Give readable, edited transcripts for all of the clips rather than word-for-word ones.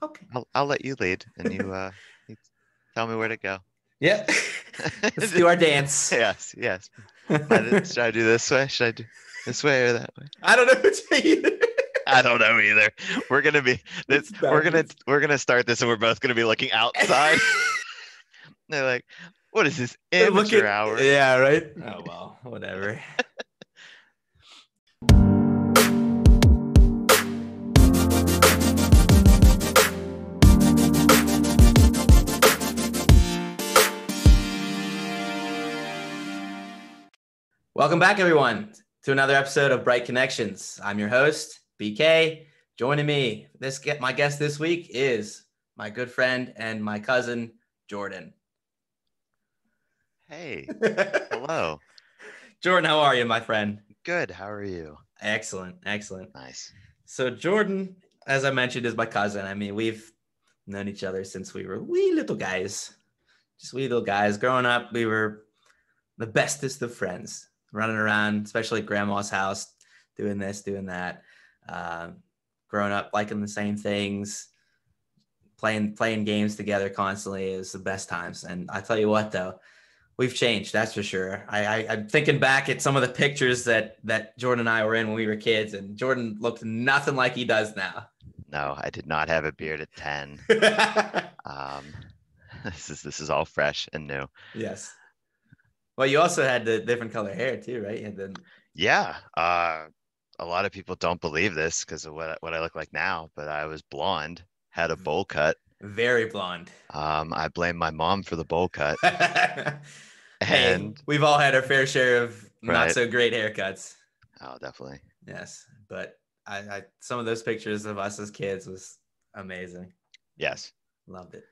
Okay. I'll let you lead, and you tell me where to go. Yeah. Let's do our dance. Yes, yes. Should I do this way? Should I do this way or that way? I don't know which way either. I don't know either. We're gonna be this. It's We're gonna start this, and we're both gonna be looking outside. They're like, "What is this Look amateur at hour?" yeah, right. Oh well, whatever. Welcome back, everyone, to another episode of Bright Connections. I'm your host, BK. Joining me, my guest this week is my good friend and my cousin, Jordan. Hey, hello. Jordan, how are you, my friend? Good. How are you? Excellent, excellent. Nice. So Jordan, as I mentioned, is my cousin. I mean, we've known each other since we were wee little guys. Just wee little guys. Growing up, we were the bestest of friends, running around, especially at grandma's house, doing this, doing that. Growing up, liking the same things, playing games together constantly is the best times. And I tell you what, though, we've changed. That's for sure. I'm thinking back at some of the pictures that Jordan and I were in when we were kids, and Jordan looked nothing like he does now. No, I did not have a beard at 10. This is all fresh and new. Yes. Well, you also had the different color hair too, right? And then Yeah. A lot of people don't believe this because of what I look like now, but I was blonde, had a bowl cut. very blonde. I blame my mom for the bowl cut. Hey, And we've all had our fair share of not Right. so great haircuts. Oh, definitely. Yes, but I some of those pictures of us as kids was amazing. Yes. Loved it.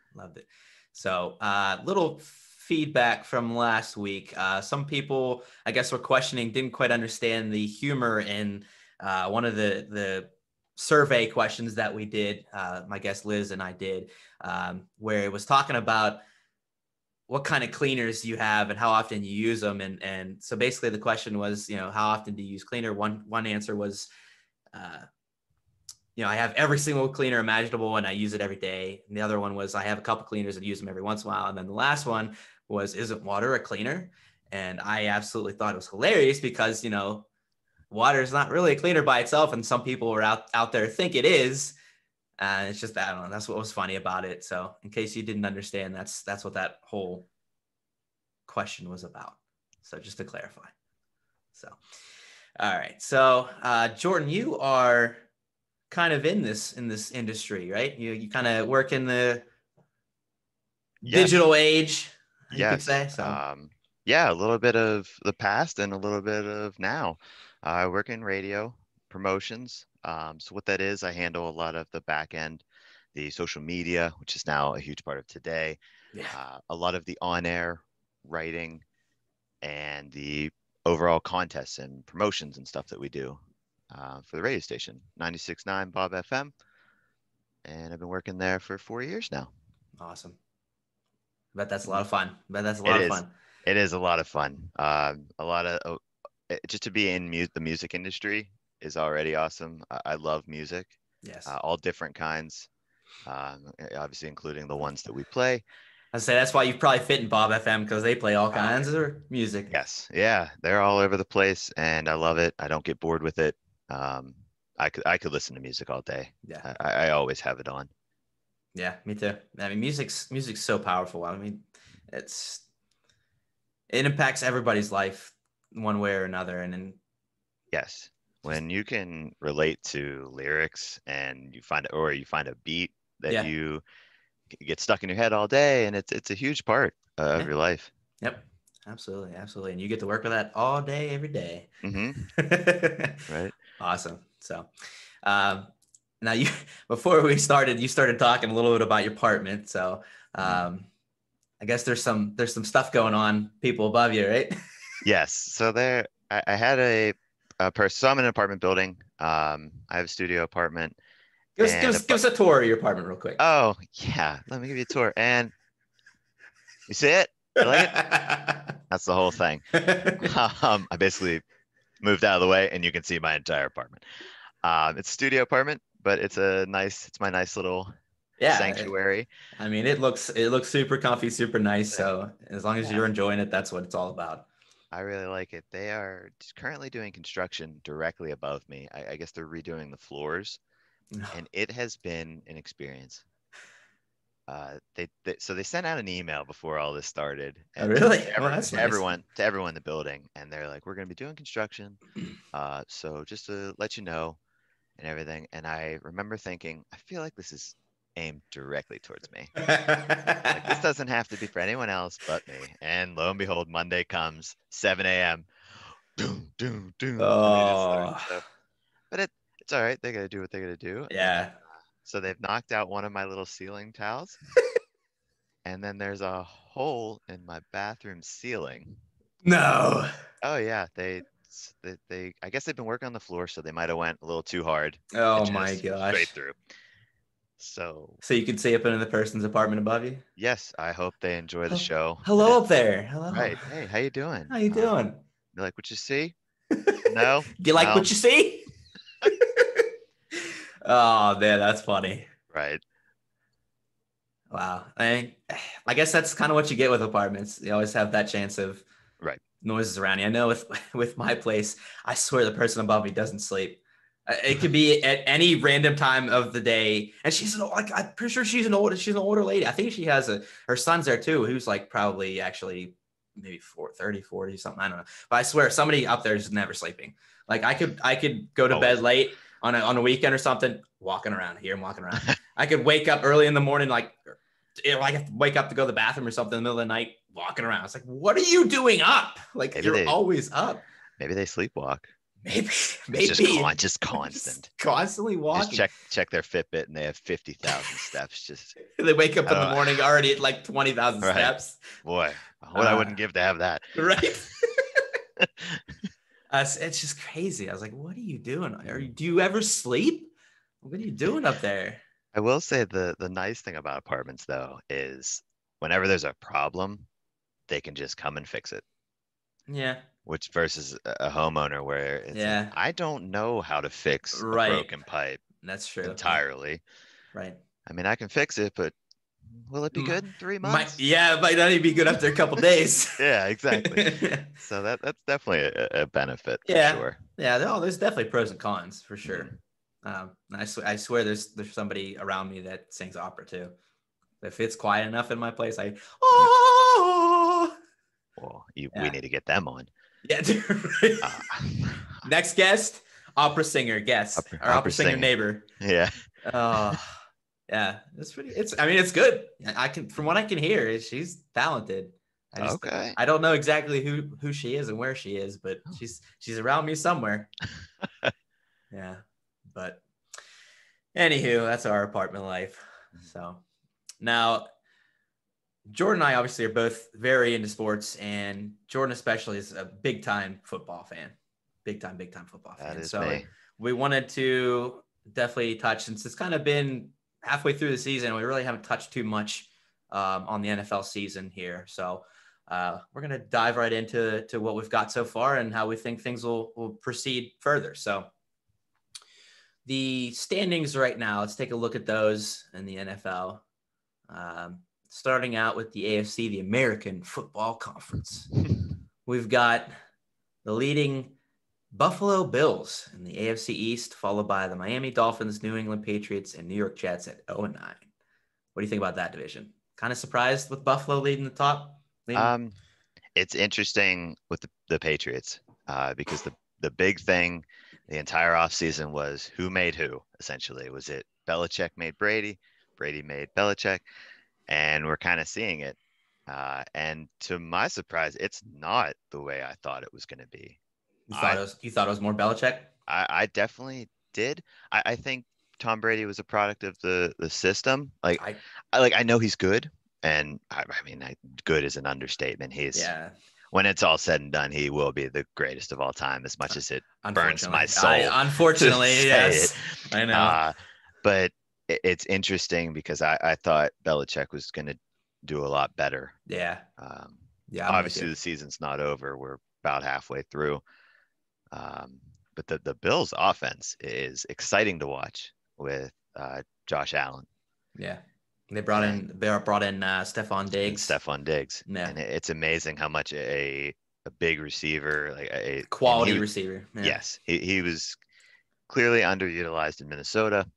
So, little feedback from last week. Some people, I guess, were questioning, didn't quite understand the humor in one of the survey questions that we did. My guest Liz and I did, where it was talking about what kind of cleaners you have and how often you use them. And so basically the question was, how often do you use cleaner? One answer was, I have every single cleaner imaginable and I use it every day. And the other one was I have a couple cleaners and use them every once in a while. And then the last one was, isn't water a cleaner? And I absolutely thought it was hilarious because, water is not really a cleaner by itself. And some people are out there think it is. It's just, I don't know. That's what was funny about it. So in case you didn't understand, that's what that whole question was about. So just to clarify. So, all right. So Jordan, you are kind of in this industry, right? You kind of work in the digital age, you could say. So yeah, a little bit of the past and a little bit of now. I work in radio promotions. So what that is, I handle a lot of the back end, the social media, which is now a huge part of today. Yeah. A lot of the on-air writing and the overall contests and promotions and stuff that we do for the radio station, 96.9 Bob FM. And I've been working there for 4 years now. Awesome. Bet that's a lot of fun. It is a lot of fun. Just to be in the music industry is already awesome. I love music. Yes. All different kinds, obviously including the ones that we play. I'd say that's why you probably fit in Bob FM because they play all kinds of music. Yes. Yeah. They're all over the place and I love it. I don't get bored with it. I could listen to music all day. Yeah. I always have it on. Yeah, me too. I mean, music's so powerful. I mean, it impacts everybody's life one way or another. And then yes, when you can relate to lyrics and you find a beat that you get stuck in your head all day, and it's a huge part of your life. Yep, absolutely, and you get to work with that all day, every day. Mm-hmm. Right. Awesome. So, now before we started, you started talking a little bit about your apartment. So, I guess there's some stuff going on, people above you, right? Yes. So I had a person. So I'm in an apartment building. I have a studio apartment. Give us a tour of your apartment real quick. Oh yeah, let me give you a tour. And you see it? You like it? That's the whole thing. I basically moved out of the way, and you can see my entire apartment. It's a studio apartment, but it's my nice little Yeah, sanctuary. I mean, it looks super comfy, super nice. Yeah. So as long as Yeah, you're enjoying it, that's what it's all about. I really like it. They are currently doing construction directly above me. I guess they're redoing the floors, and it has been an experience. So they sent out an email before all this started, Oh, and really? Well, that's nice. to everyone in the building, and they're like, "We're going to be doing construction, so just to let you know and everything." And I remember thinking, I feel like this is aimed directly towards me. Like this doesn't have to be for anyone else but me. And lo and behold, Monday comes, 7 a.m. Doom, doom, doom, and they just start. Oh, So, but it's all right. They got to do what they got to do, and yeah. so they've knocked out one of my little ceiling tiles. And then there's a hole in my bathroom ceiling. No. Oh yeah, they I guess they've been working on the floor, so they might have went a little too hard and Oh my just straight gosh. through. So So you can see up into the person's apartment above you. yes, I hope they enjoy the show. And Hello up there. Hello. right, hey, how you doing? How you doing? You like what you see? No, Do you like well, what you see? Oh man, that's funny. right, Wow. I guess that's kind of what you get with apartments. You always have that chance of right. noises around you. I know with with my place, I swear the person above me doesn't sleep. It could be at any random time of the day, and like I'm pretty sure she's an older lady. I think she has her son's there too, who's like probably actually maybe 30, 40 something. I don't know, but I swear somebody up there is never sleeping. Like I could go to bed Always. late on a weekend or something, walking around here and walking around. I could wake up early in the morning, like I have to wake up to go to the bathroom or something in the middle of the night, walking around. It's like, what are you doing up? Like Maybe you're they always up. maybe they sleepwalk. Maybe, It's maybe just just constant. constantly Just walking. check their Fitbit and they have 50,000 steps. Just They wake up I in the don't morning already at like 20,000 right. steps. Boy, what I Uh, wouldn't give to have that. right? It's just crazy. I was like, what are you doing? Do you ever sleep? What are you doing up there? I will say the nice thing about apartments though is whenever there's a problem, they can just come and fix it. Yeah, Which versus a homeowner where it's like, yeah, I don't know how to fix a right. broken pipe That's true. Yeah, entirely. right. I mean, I can fix it, but will it be good in 3 months? Yeah, it might not even be good after a couple days. Yeah, exactly. So that's definitely a benefit for Yeah, sure. yeah. There's definitely pros and cons for sure. Mhm. I swear there's somebody around me that sings opera too. If it's quiet enough in my place, oh Well, we yeah, need to get them on. yeah. Uh, Next guest, opera singer guest or opera opera singer singing. neighbor. Yeah. Oh yeah, it's pretty. I mean it's good. I can from what I can hear, she's talented. Okay. I don't know exactly who she is and where she is, but she's around me somewhere. Yeah, but anywho, that's our apartment life. So now, Jordan and I obviously are both very into sports, and Jordan especially is a big time football fan, big time football That fan. is So me. we wanted to definitely touch, since it's kind of been halfway through the season, we really haven't touched too much on the NFL season here. So we're gonna dive right into what we've got so far and how we think things will proceed further. So the standings right now, let's take a look at those in the NFL. Starting out with the AFC, the American Football Conference. We've got the leading Buffalo Bills in the AFC East, followed by the Miami Dolphins, New England Patriots, and New York Jets at 0-9. What do you think about that division? Kind of surprised with Buffalo leading the top? Leading? Um, it's interesting with the Patriots because the big thing the entire offseason was who made who, essentially. Was it Belichick made Brady? Brady made Belichick? And we're kind of seeing it. And to my surprise, it's not the way I thought it was going to be. I, You thought it was more Belichick? I definitely did. I think Tom Brady was a product of the system. I I know he's good, and I mean, good is an understatement. He's Yeah. when it's all said and done, he will be the greatest of all time. As much as it burns my Unfortunately, soul to unfortunately, say it, yes, I know. uh, but it's interesting because I thought Belichick was going to do a lot better. Yeah, Um, yeah, I'm with Obviously, you. the season's not over. We're about halfway through. But the Bills' offense is exciting to watch with Josh Allen. Yeah. and They brought in Stephon Diggs. Stephon Diggs, Yeah, and it's amazing how much a big receiver and he quality was receiver. Yeah, yes he was clearly underutilized in Minnesota,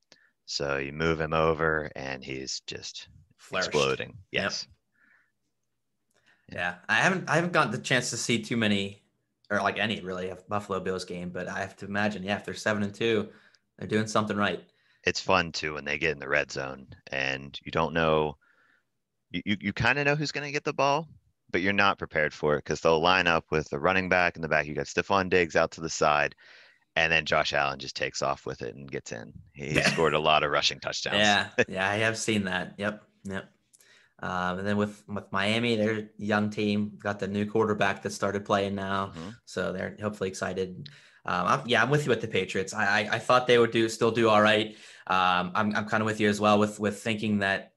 so you move him over and he's just flourished. exploding. Yep. Yes, yeah, Yeah, I haven't gotten the chance to see too many or like any really of Buffalo Bills game, but I have to imagine, yeah, if they're 7-2, they're doing something right. it's fun too when they get in the red zone and you don't know you kind of know who's going to get the ball, but you're not prepared for it because they'll line up with the running back in the back. You got Stephon Diggs out to the side, and then Josh Allen just takes off with it and gets in. He scored a lot of rushing touchdowns. Yeah, yeah, I have seen that. Yep, yep. And then with Miami, their young team got the new quarterback that started playing now, Hmm. so they're hopefully excited. I'm with you with the Patriots. I thought they would still do all right. I'm kind of with you as well with thinking that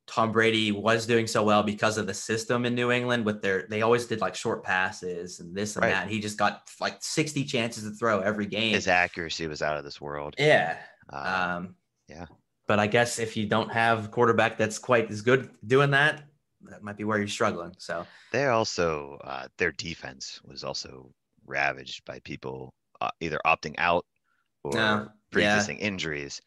Tom Brady was doing so well because of the system in New England with they always did like short passes and this and Right. that. He just got like 60 chances to throw every game. His accuracy was out of this world. Yeah. Um, Um, yeah, but I guess if you don't have a quarterback that's quite as good doing that, that might be where you're struggling. So they also their defense was also ravaged by people either opting out no, or yeah. pre-existing injuries.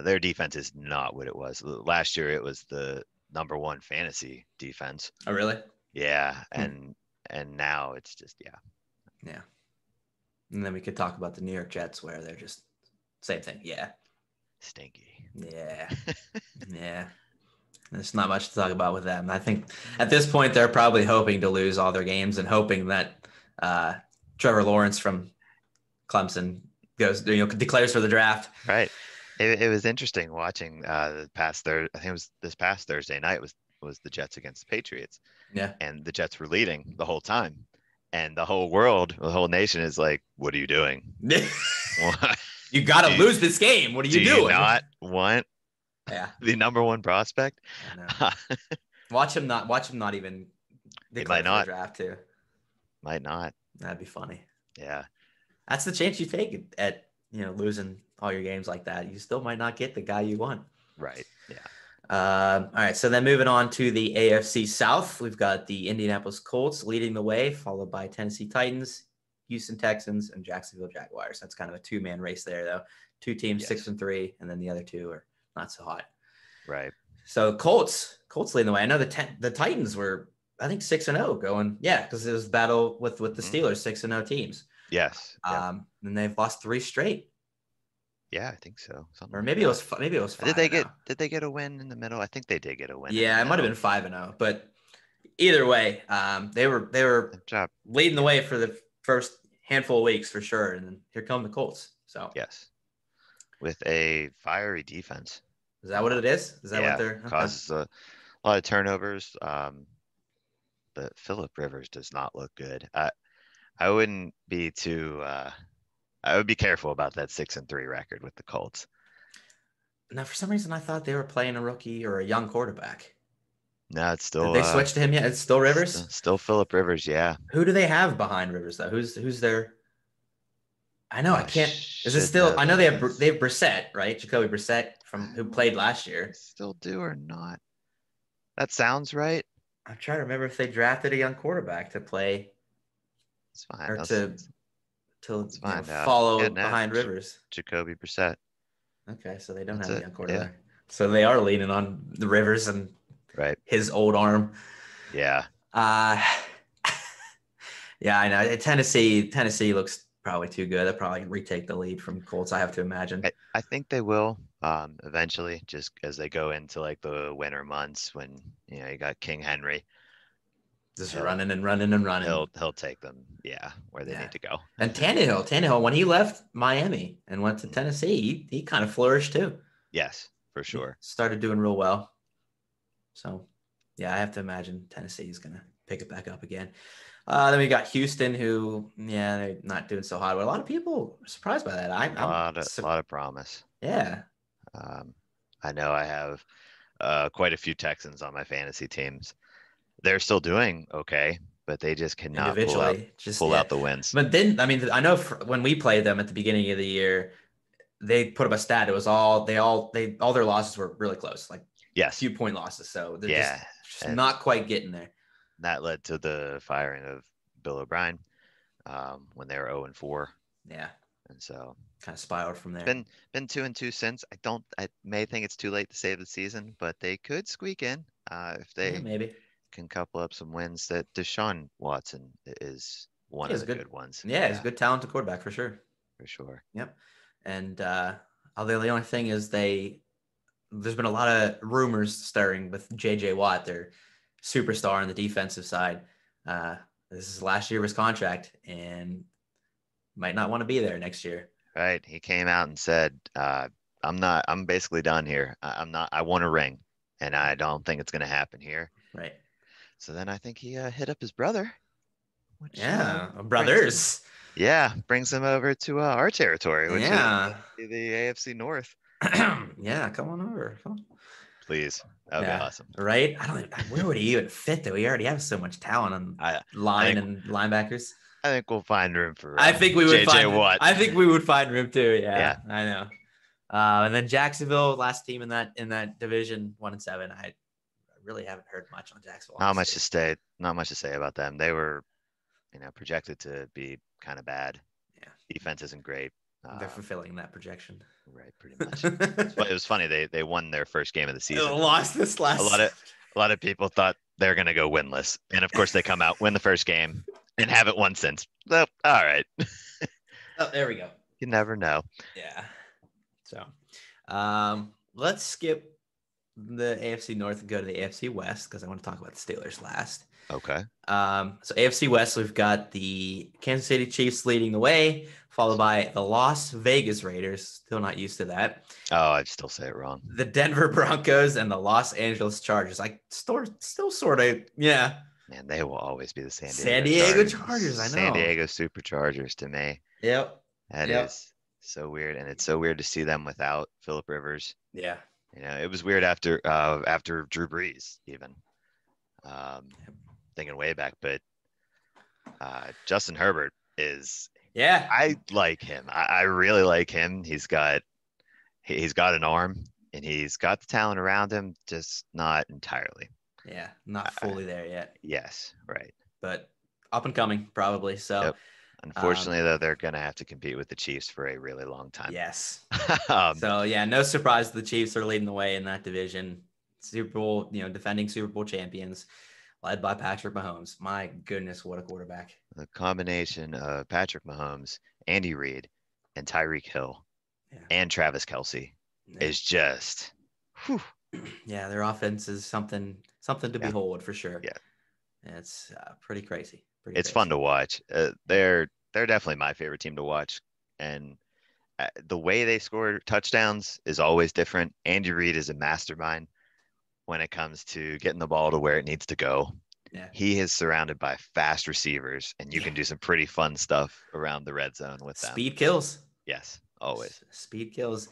Their defense is not what it was. Last year, it was the number one fantasy defense. Oh really? Yeah, Hmm. and now it's just yeah, Yeah. And then we could talk about the New York Jets where they're just same thing. Yeah. stinky. Yeah. Yeah. There's not much to talk about with them. I think at this point they're probably hoping to lose all their games and hoping that uh, Trevor Lawrence from Clemson goes, declares for the draft. Right. It was interesting watching the past I think it was this past Thursday night was the Jets against the Patriots, Yeah. and the Jets were leading the whole time, and the whole world, the whole nation is like, "What are you doing? What You got to do you, lose this game. What are do you you doing? not want Yeah, the number one prospect?" I know. Watch him not even He declare might for the not, draft too. might not. That'd be funny. Yeah. That's the chance you take at losing all your games like that. You still might not get the guy you want. Right. Yeah. All right, so then moving on to the AFC South, we've got the Indianapolis Colts leading the way, followed by Tennessee Titans, Houston Texans, and Jacksonville Jaguars. That's kind of a two-man race there, though. Two teams, Yes. 6-3, and then the other two are not so hot. Right. So Colts leading the way. I know the Titans were, I think, 6-0 going, yeah, because it was battle with the Hmm. Steelers, 6-0 teams. Yes. Yep. And they've lost three straight, Yeah, I think so. Something or like that. maybe it was Did 5 they and get 0. did they get a win in the middle? I think they did get a win in the Yeah, it might have middle. been 5-0, but either way, they were Good job. leading the Yeah. way for the first handful of weeks for sure, and then here come the Colts. So Yes. With a fiery defense. is that what it is? Is that what Yeah, they're okay? causes a lot of turnovers. But Philip Rivers does not look good. I wouldn't be too. I would be careful about that 6-3 record with the Colts. Now, for some reason, I thought they were playing a rookie or a young quarterback. No, it's Did still they switch to him yet? It's still Rivers. still Philip Rivers. Yeah, Who do they have behind Rivers though? Who's their? I know I I can't. Is it should still? know I know this. they have Brissett, right? Jacoby Brissett from I who don't know played if last they year. still do or not. That sounds right. I'm trying to remember if they drafted a young quarterback to play It's fine. or Let's to let's find out. Yeah, follow no, behind Rivers. Jacoby Brissett. Okay, so they don't That's have a it. young Yeah, quarterback. So they are leaning on the Rivers and right. his old arm. Yeah, Uh yeah, I know. Tennessee looks probably too good. They'll probably retake the lead from Colts, I have to imagine. I think they will eventually, just as they go into like the winter months when you got King Henry. Just He'll running and running and running. he'll take them, yeah, where they Yeah. need to go. And Tannehill, when he left Miami and went to Tennessee, he kind of flourished too. Yes, for He sure. started doing real well. So, yeah, I have to imagine Tennessee is going to pick it back up again. Then we got Houston, who, yeah, they're not doing so hot. But a lot of people are surprised by that. Lot of promise. Yeah, Um, I know I have quite a few Texans on my fantasy teams. They're still doing okay, but they just cannot individually, just pull yeah. out the wins. But then, I mean, I know when we played them at the beginning of the year, they put up a stat. It was all their losses were really close, like Yes. few point losses. So they're Yeah. just And not quite getting there. that led to the firing of Bill O'Brien when they were 0-4. Yeah, And so kind of spiraled from it's there. been 2-2 since. I may think it's too late to save the season, but they could squeak in if Yeah, they maybe. can couple up some wins. That Deshaun Watson is one Yeah, of he's the good. good ones. Yeah, he's a Yeah, good talented quarterback for sure. for sure. Yep. And although the only thing is there's been a lot of rumors stirring with JJ Watt, their superstar on the defensive side. Uh, this is last year of his contract and might not want to be there next year. Right. He came out and said, I'm basically done here. I'm not, I want a ring and I don't think it's going to happen here. Right. So then I think he hit up his brother, which Yeah. brings him, Brothers. yeah, brings him over to our territory, which is Yeah. the AFC North. Yeah. Come on over. Come on. Please. That would be Yeah. awesome. Right. I don't even, where would he even fit though? We already have so much talent on I, I line think, and linebackers. I think we'll find room for I think we would JJ find. Watt. I think we would find room too. Yeah, Yeah. I know. And then Jacksonville, last team in that division, 1-7. I really haven't heard much on Jacksonville. Not much Honestly. to say. Not much to say about them. They were, projected to be kind of bad. Yeah, Defense isn't great. they're fulfilling that projection. Right, pretty much. It was funny. They won their first game of the season. Lost this A last. lot of people thought they're gonna go winless, and of course they come out, win the first game, and haven't won since. So, all right. Oh, there we go. You never know. Yeah. So, let's skip the AFC North and go to the AFC West because I want to talk about the Steelers last. Okay. So AFC West, we've got the Kansas City Chiefs leading the way, followed by the Las Vegas Raiders. Still not used to that. Oh, I still say it wrong. The Denver Broncos and the Los Angeles Chargers. Still sort of, yeah. Man, they will always be the San Diego Chargers. I know. San Diego Superchargers to me. Yep. That is so weird, and it's so weird to see them without Phillip Rivers. Yeah. It was weird after Drew Brees even. Thinking way back, but Justin Herbert is. Yeah. I like him. I really like him. He's got an arm and he's got the talent around him, just not entirely. Yeah, not fully there yet. Yes, right. But up and coming, probably. So, Yep. Unfortunately, though, they're going to have to compete with the Chiefs for a really long time. Yes. So, yeah, no surprise the Chiefs are leading the way in that division. Super Bowl, defending Super Bowl champions, led by Patrick Mahomes. My goodness, what a quarterback. The combination of Patrick Mahomes, Andy Reid, and Tyreek Hill and Travis Kelce is just whew. Yeah, their offense is something to behold for sure. Yeah. It's pretty crazy. It's fun to watch. They're definitely my favorite team to watch, and the way they score touchdowns is always different. Andy Reid is a mastermind when it comes to getting the ball to where it needs to go. Yeah. He is surrounded by fast receivers, and you can do some pretty fun stuff around the red zone with them. Speed kills. Yes, always. Speed kills.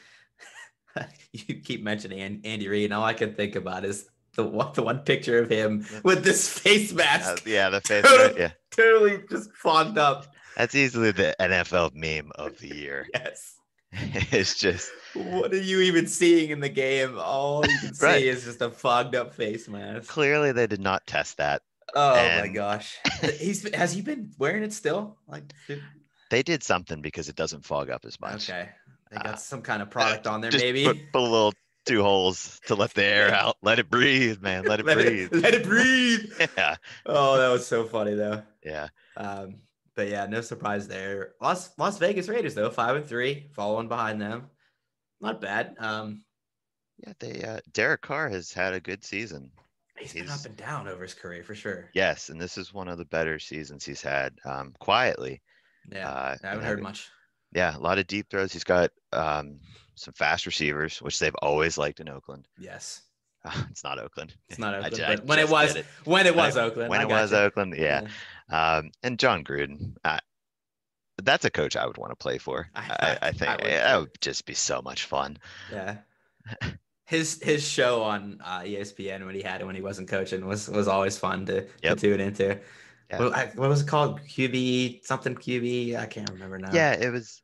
You keep mentioning Andy Reid, and all I can think about is the one picture of him with this face mask. The face mask. Yeah, totally just fogged up. That's easily the NFL meme of the year. Yes. It's just, what are you even seeing in the game? All you can see is just a fogged up face mask. Clearly, they did not test that. Oh my gosh. Has he been wearing it still? They did something because it doesn't fog up as much. Okay. They got some kind of product on there, just maybe. Put a little 2 holes to let the air out. Let it breathe, man. Let it breathe. Let it breathe. Yeah. Oh, that was so funny though. Yeah. But yeah, no surprise there. Las Vegas Raiders though, 5-3, following behind them. Not bad. Derek Carr has had a good season. He's been up and down over his career for sure. Yes, and this is one of the better seasons he's had quietly. Yeah, I haven't heard much. Yeah, a lot of deep throws. He's got some fast receivers, which they've always liked in Oakland. Yes. It's not Oakland. It's not Oakland, but when it was Oakland. When it was Oakland, yeah. And John Gruden, that's a coach I would want to play for. I think that would just be so much fun. Yeah. His show on ESPN when he wasn't coaching was always fun to tune into. Yeah. What was it called? QB something QB? I can't remember now. Yeah, it was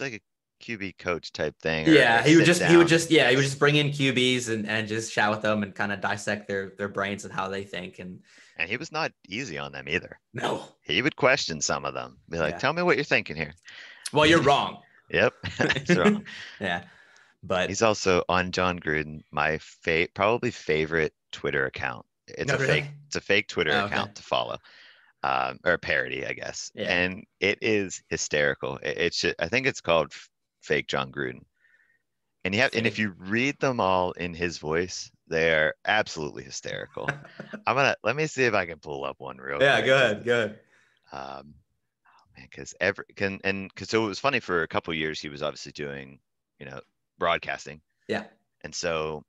like QB coach type thing, or Yeah, sit down. he would just bring in QBs and just chat with them and kind of dissect their brains and how they think. And And he was not easy on them either. no, He would question some of them, be like, yeah. "Tell me what you're thinking here." Well, you're wrong. Yep, that's wrong. Yeah, but He's also on John Gruden, my probably favorite Twitter account. no, really. It's a fake Twitter Oh, okay. account to follow, or a parody, I guess. Yeah. And it is hysterical. I think it's called Fake John Gruden. And if Fake. you read them all in his voice, they are absolutely hysterical. Let me see if I can pull up one real Yeah, quick. go ahead. Go ahead. Um, because every can and because so it was funny for a couple of years he was obviously doing, broadcasting, Yeah. and so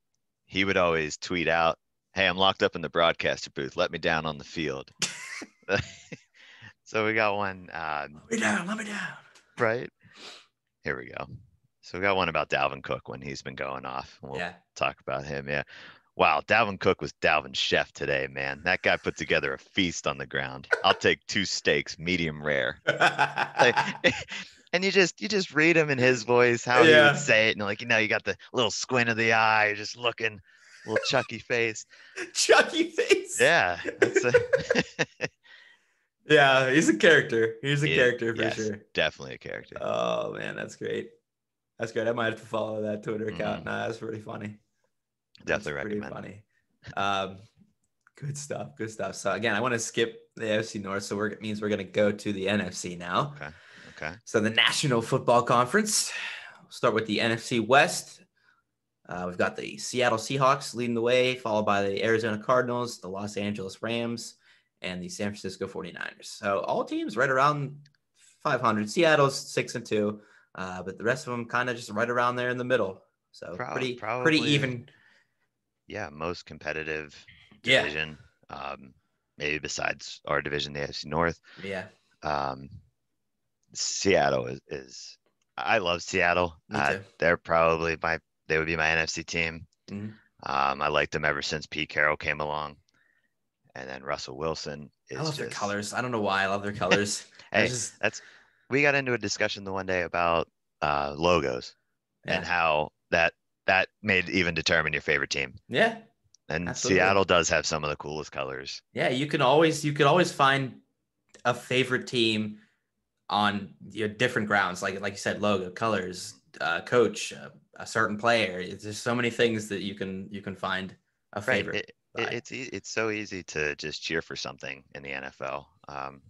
he would always tweet out, "Hey, I'm locked up in the broadcaster booth. Let me down on the field." So we got one, Let me down. Let me down. right here. We go. So we got one about Dalvin Cook when he's been going off. We'll Yeah. talk about him. Yeah. Wow, Dalvin Cook was Dalvin Chef today, man. That guy put together a feast on the ground. I'll take 2 steaks, medium rare. Like, and you just read him in his voice, how he would Yeah. say it, and you got the little squint of the eye, you're just looking, little Chucky face. Chucky face. Yeah, that's a Yeah, he's a character. He's a character for yes, sure. definitely a character. Oh man, that's great. That's great. I might have to follow that Twitter account. Hmm. Nah, that's pretty funny. That's Definitely pretty recommend. funny. Um, good stuff. Good stuff. So again, I want to skip the AFC North, so it means we're going to go to the NFC now. Okay. Okay. So the National Football Conference. We'll start with the NFC West. We've got the Seattle Seahawks leading the way, followed by the Arizona Cardinals, the Los Angeles Rams, and the San Francisco 49ers. So all teams right around 500. Seattle's 6-2, but the rest of them kind of just right around there in the middle. So pretty Probably, even. yeah, most competitive Yeah. division, maybe besides our division, the AFC North. Yeah. Um, Seattle is I love Seattle. Me too. They're they would be my NFC team. Mm-hmm. I liked them ever since Pete Carroll came along, and then Russell Wilson I is love their just colors. I don't know why I love their colors. hey, Just that's we got into a discussion the one day about logos and yeah, how that made even determine your favorite team. yeah, And absolutely. Seattle does have some of the coolest colors. Yeah, you could always find a favorite team on different grounds, like you said, logo, colors, coach, a certain player. There's so many things that you can find a Right. favorite by. It's so easy to just cheer for something in the NFL,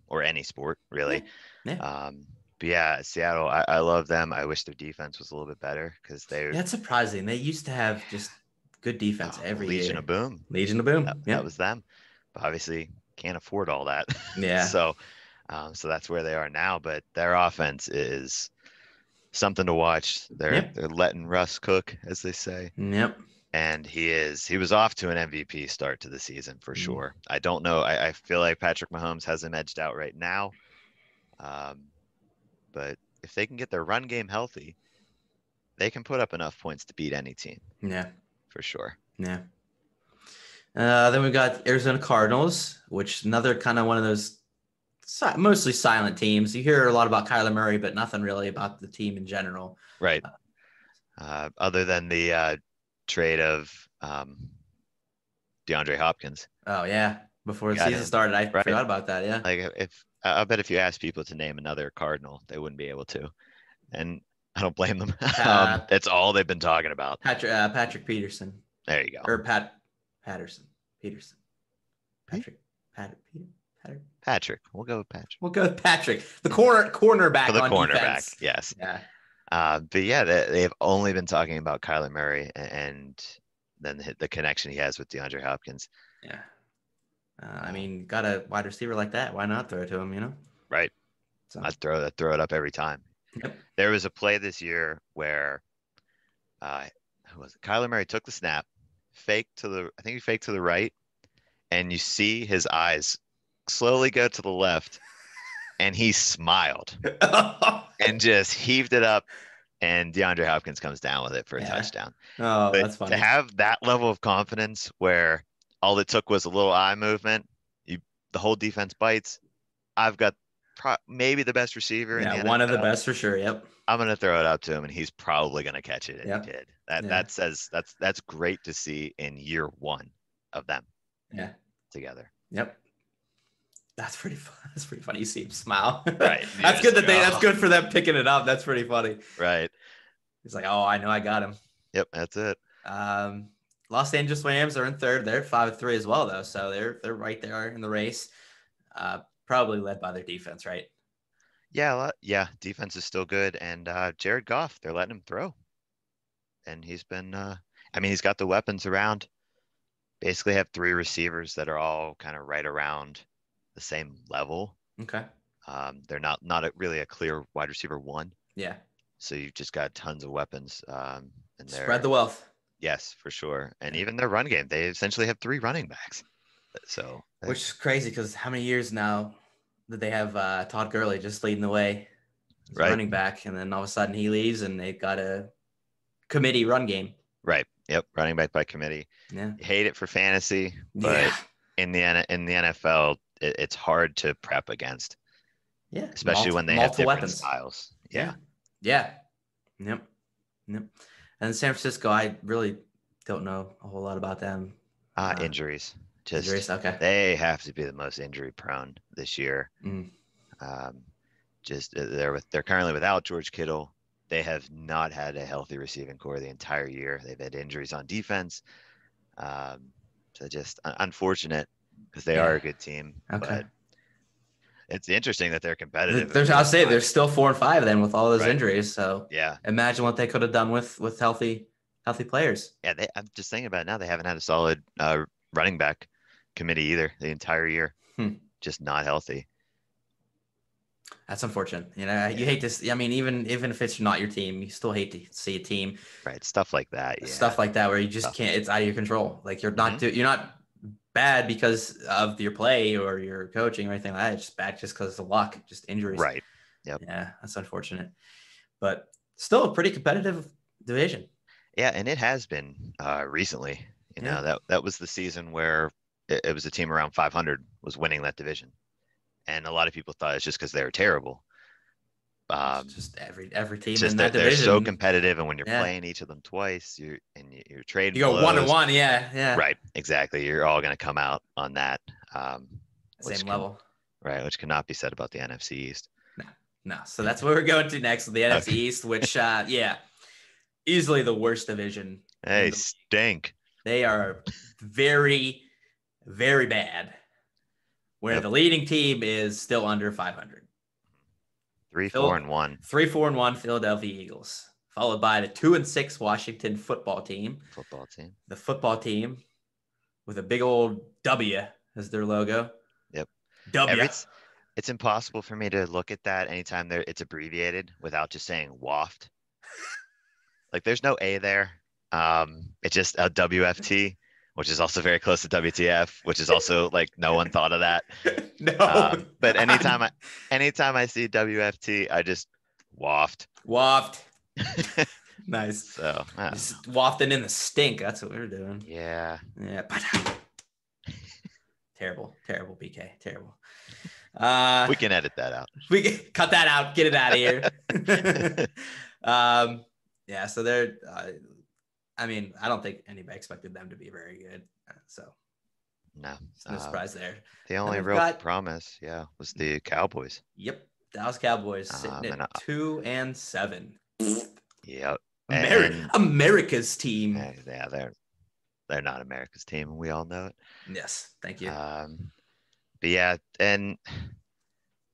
or any sport, Yeah, really. yeah, But yeah, Seattle, I love them. I wish their defense was a little bit better because yeah. It's surprising. They used to have just good defense every Legion year. of Boom. Legion of That, Boom. that Yeah, was them. But obviously can't afford all that. yeah, So, so that's where they are now. But their offense is something to watch. yep, They're letting Russ cook, as they say. yep. And he was off to an MVP start to the season for Mm. sure. I don't know. I feel like Patrick Mahomes has him edged out right now. But if they can get their run game healthy, they can put up enough points to beat any team Yeah, for sure. yeah. Then we've got Arizona Cardinals, which another kind of one of those mostly silent teams. You hear a lot about Kyler Murray, but nothing really about the team in general. Right. Other than the trade of DeAndre Hopkins. Oh yeah, before the Got season him. started, I Right. forgot about that. Yeah, Like if I bet if you ask people to name another Cardinal, they wouldn't be able to. And I don't blame them. That's all they've been talking about. Patrick Peterson There you go. or Patterson Peterson. Patrick. Patrick. We'll go with Patrick. We'll go with Patrick, the cornerback For the on cornerback, defense. yes. Yeah, But yeah, they've only been talking about Kyler Murray and then the connection he has with DeAndre Hopkins. yeah. I mean, got a wide receiver like that. Why not throw it to him? Right. So I'd throw it up every time. yep. There was a play this year where who was it? Kyler Murray took the snap, I think he faked to the right, and you see his eyes slowly go to the left, and he smiled and just heaved it up, and DeAndre Hopkins comes down with it for a touchdown. Oh, But that's funny. to have that level of confidence where all it took was a little eye movement, the whole defense bites. I've got maybe the best receiver in the NFL. One of the best for sure. Yep. I'm gonna throw it up to him, and he's probably gonna catch it, and he Yep. did. That Yeah. that says that's great to see in year one of them Yeah. together. Yep. That's pretty fun. That's pretty funny. You see him smile. Right. You're That's just good like, that that's oh, good for them picking it up. That's pretty funny. right. He's like, oh, I know I got him. Yep, that's it. Um, Los Angeles Rams are in third. They're 5-3 as well, though. So they're right there in the race. Probably led by their defense, right? Yeah, defense is still good, and Jared Goff, they're letting him throw, and he's been. I mean, he's got the weapons around. Basically, have three receivers that are all kind of right around the same level. Okay. They're really a clear wide receiver one, Yeah. so you've just got tons of weapons. And Spread they're the wealth. yes, for sure, and Yeah. even their run game, they essentially have three running backs. So Which is crazy because how many years now did they have Todd Gurley just leading the way as a right, running back, and then all of a sudden he leaves and they've got a committee run game. right, yep, running back by committee. Yeah. You hate it for fantasy, Yeah. but in the NFL, it's hard to prep against, Yeah. especially when they have Multiple different weapons. styles. Yeah. Yeah. Yeah. Yep. Yep. And San Francisco, I really don't know a whole lot about them. Injuries. Injuries. Okay. They have to be the most injury prone this year. Mm. Um, they're currently without George Kittle. They have not had a healthy receiving core the entire year. They've had injuries on defense. So just unfortunate because they are Yeah. a good team. Okay. But it's interesting that they're competitive at I'll say 4-5. they're still 4-5 then with all those Right. injuries. So Yeah. imagine what they could have done with healthy players. Yeah. I'm just thinking about it now. They haven't had a solid running back committee either the entire year. Just not healthy. That's unfortunate. You know, you Yeah. hate this. I mean, even if it's not your team, you still hate to see a team Right. Stuff like that. Yeah. stuff like that where you just Tough. can't. It's out of your control. Like you're Mhm. you're not bad because of your play or your coaching or anything like that. It's just bad just because of luck, just injuries. Right. Yep. Yeah, that's unfortunate, but still a pretty competitive division. Yeah, and it has been recently. You Yeah. know, that was the season where it was a team around 500 was winning that division, and a lot of people thought it's just because they were terrible. It's just every It's team just in that that they're so division. competitive, and when you're Yeah, playing each of them twice, you're trading you go blows. 1-1. Yeah, yeah. Right, exactly. You're all going to come out on that, Same level. which cannot be said about the NFC East. No. So that's what we're going to next with the NFC East, which yeah, easily the worst division. Hey, stink. They are very, very bad. Where the leading team is still under 500. 3-4-1. 3-4-1 Philadelphia Eagles, followed by the 2-6 Washington football team. The football team with a big old W as their logo. Yep. W. It's impossible for me to look at that anytime it's abbreviated without just saying waft. Like there's no A there. It's just a WFT, which is also very close to WTF, which is also like no one thought of that. No. But anytime I see WFT, I just waft. Waft. Nice. So just wafting in the stink. That's what we're doing. Yeah. Yeah. Terrible, BK. Terrible. We can edit that out. We can cut that out. Get it out of here. Yeah. So they're. I mean, I don't think anybody expected them to be very good. So. No. No surprise there. The only real promise, was the Cowboys. Yep. Dallas Cowboys sitting at 2-7. Yep. America's team. Yeah, they're not America's team, and we all know it. Yes, thank you. But yeah, and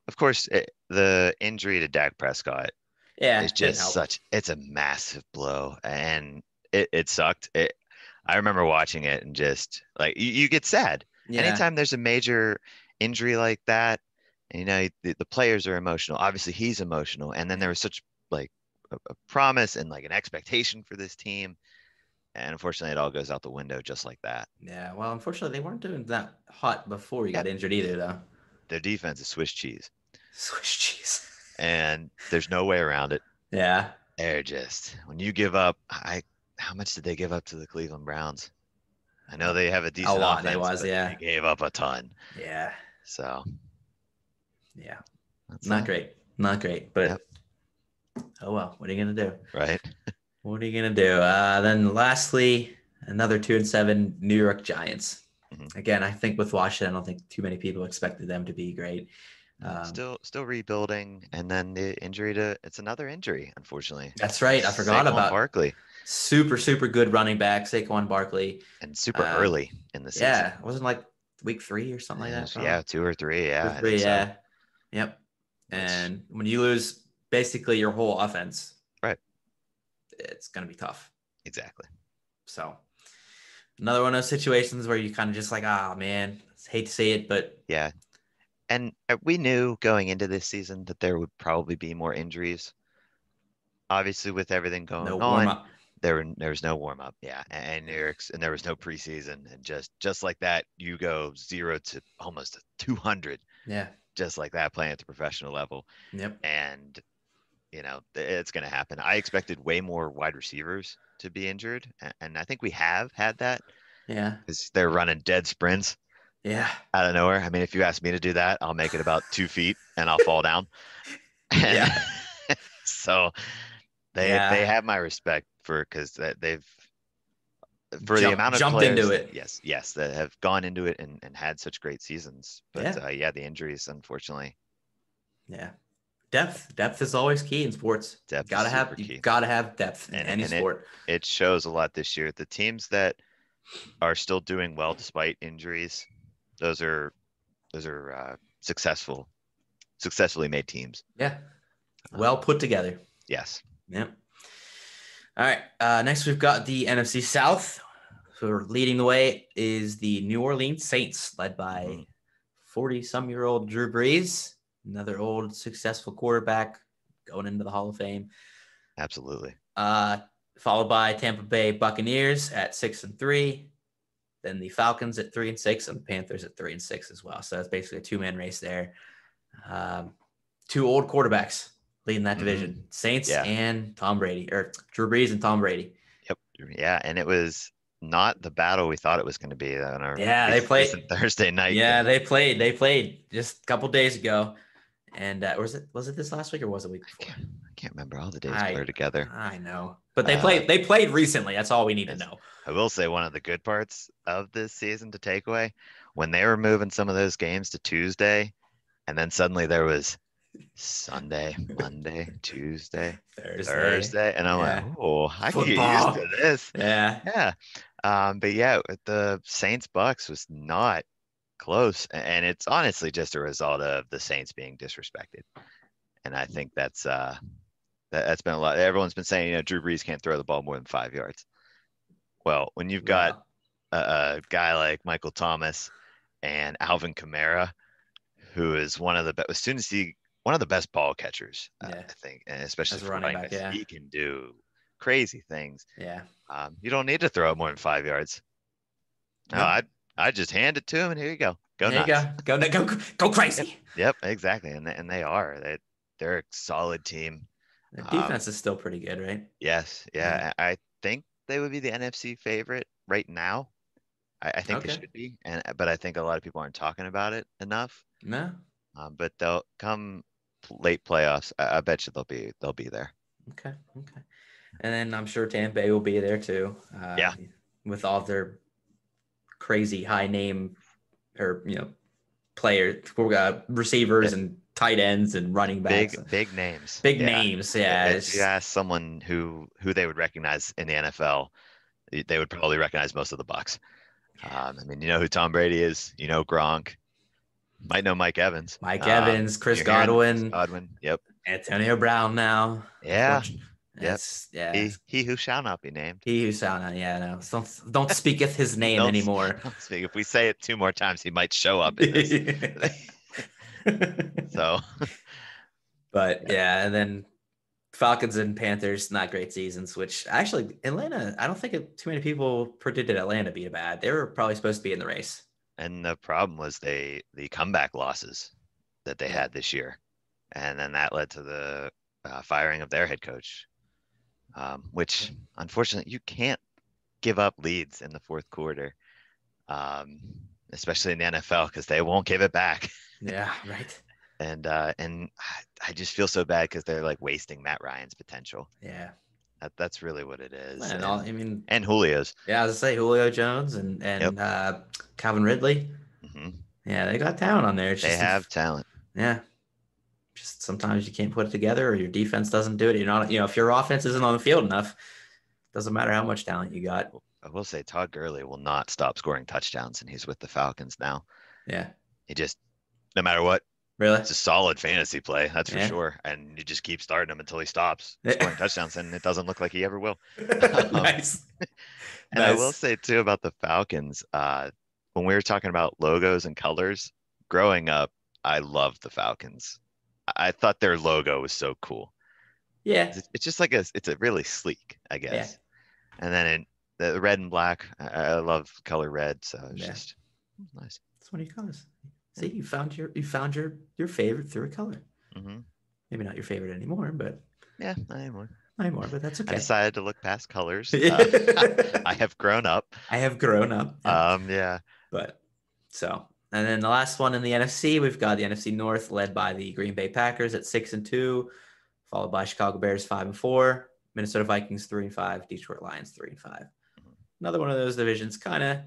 of course the injury to Dak Prescott is just it's a massive blow, and it sucked. I remember watching it and just like you get sad. Yeah. Anytime there's a major injury like that, and, the players are emotional. Obviously, he's emotional, and then there was such like a promise and like an expectation for this team, and unfortunately, it all goes out the window just like that. Yeah, well, unfortunately, they weren't doing that hot before he got injured either, though. Their defense is Swiss cheese. Swiss cheese. And there's no way around it. Yeah. They're just when you give up. How much did they give up to the Cleveland Browns? I know they have a decent offense, but they gave up a ton. Yeah. So. Yeah. Not great. But Oh well, what are you gonna do? right? What are you gonna do? Then lastly, another 2-7 New York Giants. Mhm. Again, I think with Washington, I don't think too many people expected them to be great. No, still rebuilding, and then the injury to it's another injury, unfortunately. That's right. I forgot Saquon about Barkley, super good running back Saquon Barkley. and super Um, early in the season. yeah, it wasn't like week 3 or something like that, Yeah, probably. 2 or 3. Two Yeah, or I think three, so. yeah. Yep. Which, And when you lose basically your whole offense, right, it's gonna be tough. exactly. So another one of those situations where you kind of just like, ah, man, hate to say it, but Yeah, and we knew going into this season that there would probably be more injuries. Obviously, with everything no going warm on, up. there was no warm up. Yeah, and and there was no preseason, and just like that, you go 0 to almost 200, Yeah. just like that, playing at the professional level, Yep. and it's going to happen. I expected way more wide receivers to be injured, and I think we have had that Yeah. because they're running dead sprints Yeah. out of nowhere. I mean, if you ask me to do that, I'll make it about 2 feet and I'll fall down. And Yeah. so they Yeah. have my respect for because they've for the amount of Jumped into players that it. yes that have gone into it and had such great seasons. But Yeah. yeah, the injuries, unfortunately, Yeah. Depth is always key in sports. depth is super You key, gotta have depth in and any sport. it shows a lot this year. The teams that are still doing well despite injuries, those are successfully made teams. Yeah. Well Um, put together. yes. Yep. All right. Next, we've got the NFC South. So leading the way is the New Orleans Saints, led Hmm. by 40-some-year-old Drew Brees, another old successful quarterback going into the Hall of Fame. Absolutely. Uh, Followed by Tampa Bay Buccaneers at 6-3. Then the Falcons at 3-6, and the Panthers at 3-6 as well. So it's basically a two-man race there. Um, Two old quarterbacks leading that Hmm. division: Saints Yeah. and Tom Brady, or Drew Brees and Tom Brady. Yep. Yeah, and it was not the battle we thought it was going to be on our Yeah, they played. recent Thursday night Yeah, game. they played. They played just a couple days ago, and was it this last week or was it the week before? I can't remember. All the days I blur together. I know, but they Uh, played. They played recently. That's all we need to Yes. know. I will say one of the good parts of this season to take away, when they were moving some of those games to Tuesday, and then suddenly there was Sunday, Monday, Tuesday, Thursday. Thursday, and I'm like, Yeah, oh, I could get used to football. this. Yeah, Yeah. But yeah, the Saints Bucks was not close, and it's honestly just a result of the Saints being disrespected. And I think that's been a lot. Everyone's been saying, Drew Brees can't throw the ball more than 5 yards. Well, when you've got well, a guy like Michael Thomas and Alvin Kamara, who is one of the best, as soon as he, one of the best ball catchers, yeah, I think, and especially as a for running running back. backs, Yeah, he can do crazy things. yeah. You don't need to throw it more than 5 yards. No, No, I just hand it to him, and here you go, go there you nuts. go. Go Yep, crazy. yep, exactly, and they are they're a solid team. The Um, defense is still pretty good, right? yes, Yeah. yeah, I think they would be the NFC favorite right now. I think they Okay. should be, and but I think a lot of people aren't talking about it enough. No. But they'll come late playoffs. I bet you they'll be there. Okay. Okay. And then I'm sure Tampa Bay will be there too, Yeah, with all their crazy high name or players, receivers it, and tight ends and running backs, big names. big Yeah, names. Yeah, if you ask someone who they would recognize in the NFL, they would probably recognize most of the Bucks. I mean, you know who Tom Brady is. You know Gronk. Might know Mike Evans. Mike Evans, Chris You're hearing Chris Godwin, Godwin. Yep. Antonio Brown now. Yeah. Unfortunately, Yep. it's yeah. He who shall not be named. He who shall not. Yeah, no. Don't speaketh his name Don't, anymore. don't speak. If we say it 2 more times, he might show up in this. So, But yeah. yeah, and then Falcons and Panthers, not great seasons, which actually Atlanta, I don't think too many people predicted Atlanta be bad. They were probably supposed to be in the race. And the problem was the comeback losses that they Yeah. had this year, and then that led to the firing of their head coach, which unfortunately you can't give up leads in the fourth quarter, um, especially in the NFL because they won't give it back. Yeah, right. And I just feel so bad because they're like wasting Matt Ryan's potential. Yeah. That's really what it is. And all, I mean, And Julio's. yeah, as I say, Julio Jones and Yep. Calvin Ridley. Hmm. Yeah, they got talent on there. It's They just have talent. yeah, just sometimes you can't put it together, or your defense doesn't do it. You're not, if your offense isn't on the field enough, doesn't matter how much talent you got. I will say Todd Gurley will not stop scoring touchdowns, and he's with the Falcons now. Yeah, He just, no matter what, really. it's a solid fantasy play, that's for Yeah, sure. And you just keep starting him until he stops scoring touchdowns, and it doesn't look like he ever will. Um, nice, and I will nice. say too about the Falcons, when we were talking about logos and colors, growing up, I loved the Falcons. I thought their logo was so cool. Yeah, It's just like it's a really sleek, I yeah, guess. And then the red and black, I love color red, so it's yeah. just nice. That's one of your colors. See, you found your favorite through a color. Hmm. Maybe not your favorite anymore, but Yeah, not anymore. not anymore. But that's I okay. decided to look past colors. I I have grown up. have grown up. Yeah. Yeah. But so, and then the last one in the NFC, we've got the NFC North led by the Green Bay Packers at 6-2, followed by Chicago Bears 5-4, Minnesota Vikings 3-5, Detroit Lions 3-5. Another one of those divisions, kind of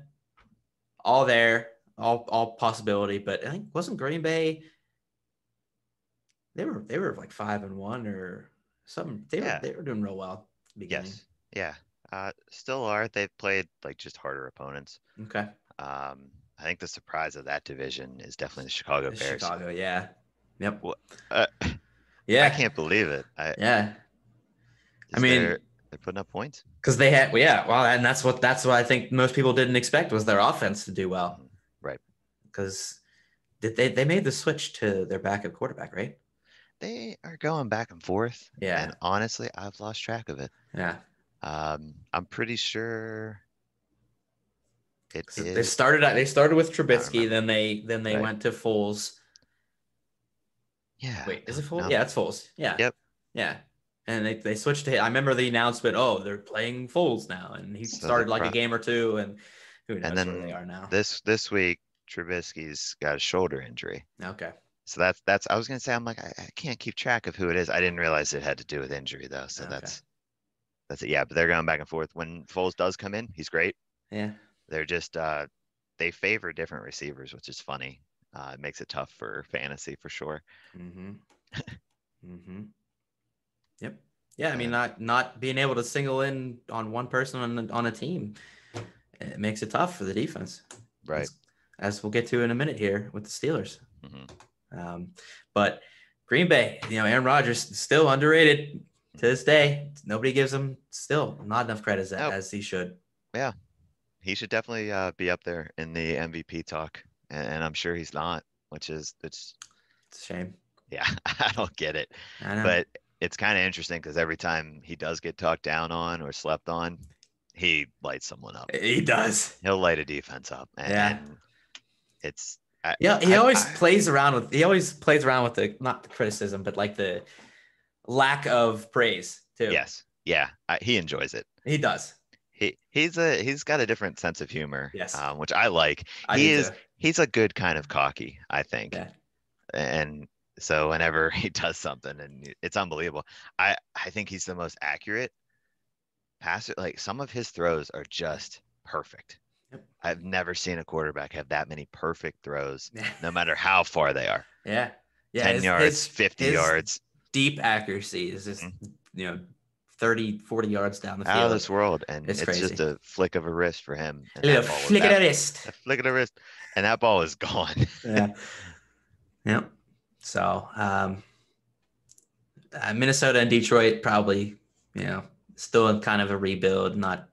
all there, all possibility. But I think wasn't Green Bay? They were like 5-1 or something. They were Yeah. they were doing real well at the beginning. Yes. Yeah. Still are. They've played like just harder opponents. Okay. I think the surprise of that division is definitely the Chicago Bears. Chicago, yeah. Yep. Well, I Yeah. can't believe it. Yeah. I Is mean, they're putting up points? because they had, well, yeah, well, and that's what I think most people didn't expect was their offense to do well. Mhm. Right. Because they made the switch to their backup quarterback, right? They are going back and forth, Yeah. and honestly, I've lost track of it. Yeah. I'm pretty sure it So they is. started with I don't Trubisky, remember. then they Right. went to Foles. Yeah. Wait, is it Foles? No. Yeah, it's Foles. Yeah. Yep. Yeah. And they switched to, I remember the announcement, oh, they're playing Foles now. And he So the started like a pro game or two, and who and knows where they then are now. this week, Trubisky's got a shoulder injury. Okay. So that's I was gonna say I'm like I can't keep track of who it is. I didn't realize it had to do with injury though. So Okay. that's it. Yeah, but they're going back and forth. When Foles does come in, he's great. Yeah. They're just they favor different receivers, which is funny. It makes it tough for fantasy for sure. Mm-hmm. Mm-hmm. Yep. Yeah, I mean, Uh, not being able to single in on one person on a team, it makes it tough for the defense. right. As we'll get to in a minute here with the Steelers. Hmm. But Green Bay, Aaron Rodgers still underrated to this day. Nobody gives him still not enough credit Nope. as he should. Yeah, he should definitely be up there in the MVP talk, and I'm sure he's not, which is it's It's a shame. yeah, I don't get it, I know. but it's kind of interesting because every time he does get talked down on or slept on, he lights someone up. He does. He'll light a defense up, Yeah. and it's Yeah, he always plays around with the not the criticism, but like the lack of praise too. yes, yeah, he enjoys it. He does. He's got a different sense of humor, Yes. which I like. I do too. He's a good kind of cocky, I think, Yeah. and so whenever he does something, and it's unbelievable. I think he's the most accurate passer. Like some of his throws are just perfect. Yep. I've never seen a quarterback have that many perfect throws, Yeah. no matter how far they are. Yeah. Yeah. 10 yards, 50 his yards. deep accuracy is just, 30, 40 yards down the field. Out of this world. And It's it's crazy. just a flick of a wrist for him. And A little that ball was flick of the wrist. a flick of the wrist. And that ball is gone. Yeah. Yep. So, Minnesota and Detroit probably, still in kind of a rebuild, not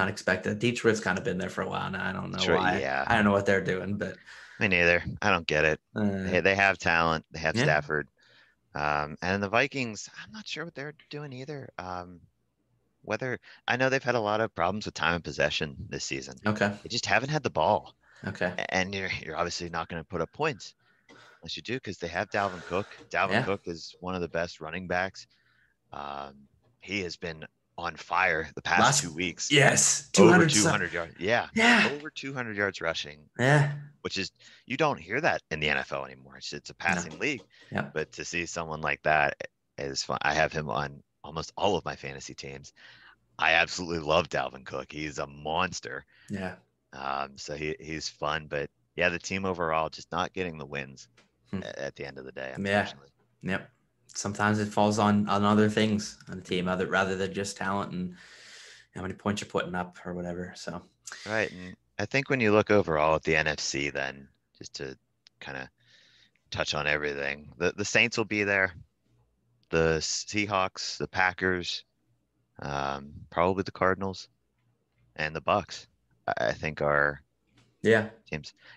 expected. Detroit's kind of been there for a while now. I don't know Detroit, why. yeah. I don't know what they're doing, but Me neither. I don't get it. They have talent. They have yeah. Stafford. And the Vikings, I'm not sure what they're doing either. Whether I know they've had a lot of problems with time and possession this season. Okay. They just haven't had the ball. Okay. And you're obviously not going to put up points unless you do because they have Dalvin Cook. Dalvin Cook is one of the best running backs. He has been on fire the past Last, 2 weeks. yes, Over 200. 200 yards. Yeah, Yeah. over 200 yards rushing, Yeah. which is, you don't hear that in the NFL anymore. It's a No. passing league, Yep. but to see someone like that is fun. I have him on almost all of my fantasy teams. I absolutely love Dalvin Cook. He's a monster. Yeah. So he's fun, but yeah, the team overall just not getting the wins Hmm. at the end of the day, Yeah. unfortunately. Yep. Sometimes it falls on other things on the team, other rather than just talent and how many points you're putting up or whatever. So Right, and I think when you look overall at the NFC, then just to kind of touch on everything, the Saints will be there, the Seahawks, the Packers, probably the Cardinals, and the Bucks. I think are yeah.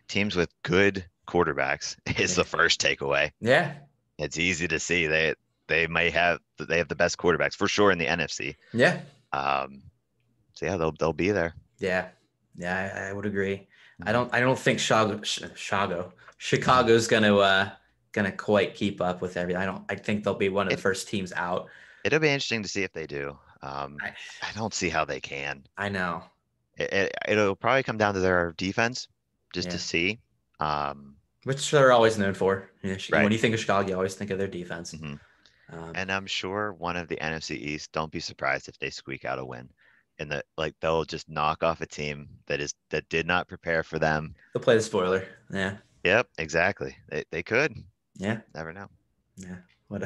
teams with good quarterbacks is Yeah. the first takeaway. Yeah. It's easy to see they have the best quarterbacks for sure in the NFC. Yeah. Um, so yeah, they'll be there. Yeah. Yeah, I would agree. I Mhm. don't I don't think Chicago's gonna quite keep up with everything. I think they'll be one of the It first teams out. it'll be interesting to see if they do. I I don't see how they can. I know. It'll probably come down to their defense, just to Yeah. see. Um, Which they're always known for. right. When you think of Chicago, you always think of their defense. hmm Um, And I'm sure one of the NFC East, don't be surprised if they squeak out a win. And they'll just knock off a team that did not prepare for them. they'll play the spoiler. Yeah. Yep, exactly. They could. Yeah. Never know. Yeah. What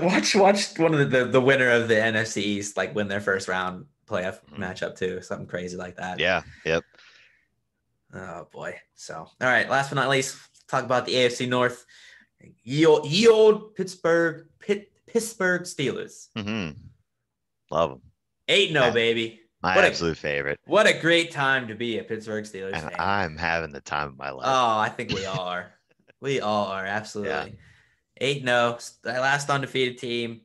watch one of the winner of the NFC East like win their first round playoff Mhm. matchup too. Something crazy like that. Yeah, yep. Oh boy. So all right, last but not least, talk about the AFC North. Ye old Pittsburgh Steelers. Love them. 8-0, baby. My What a absolute favorite. what a great time to be a Pittsburgh Steelers And fan. I'm having the time of my life. Oh, I think we all are. We all are, Yeah, absolutely. 8-0, the last undefeated team.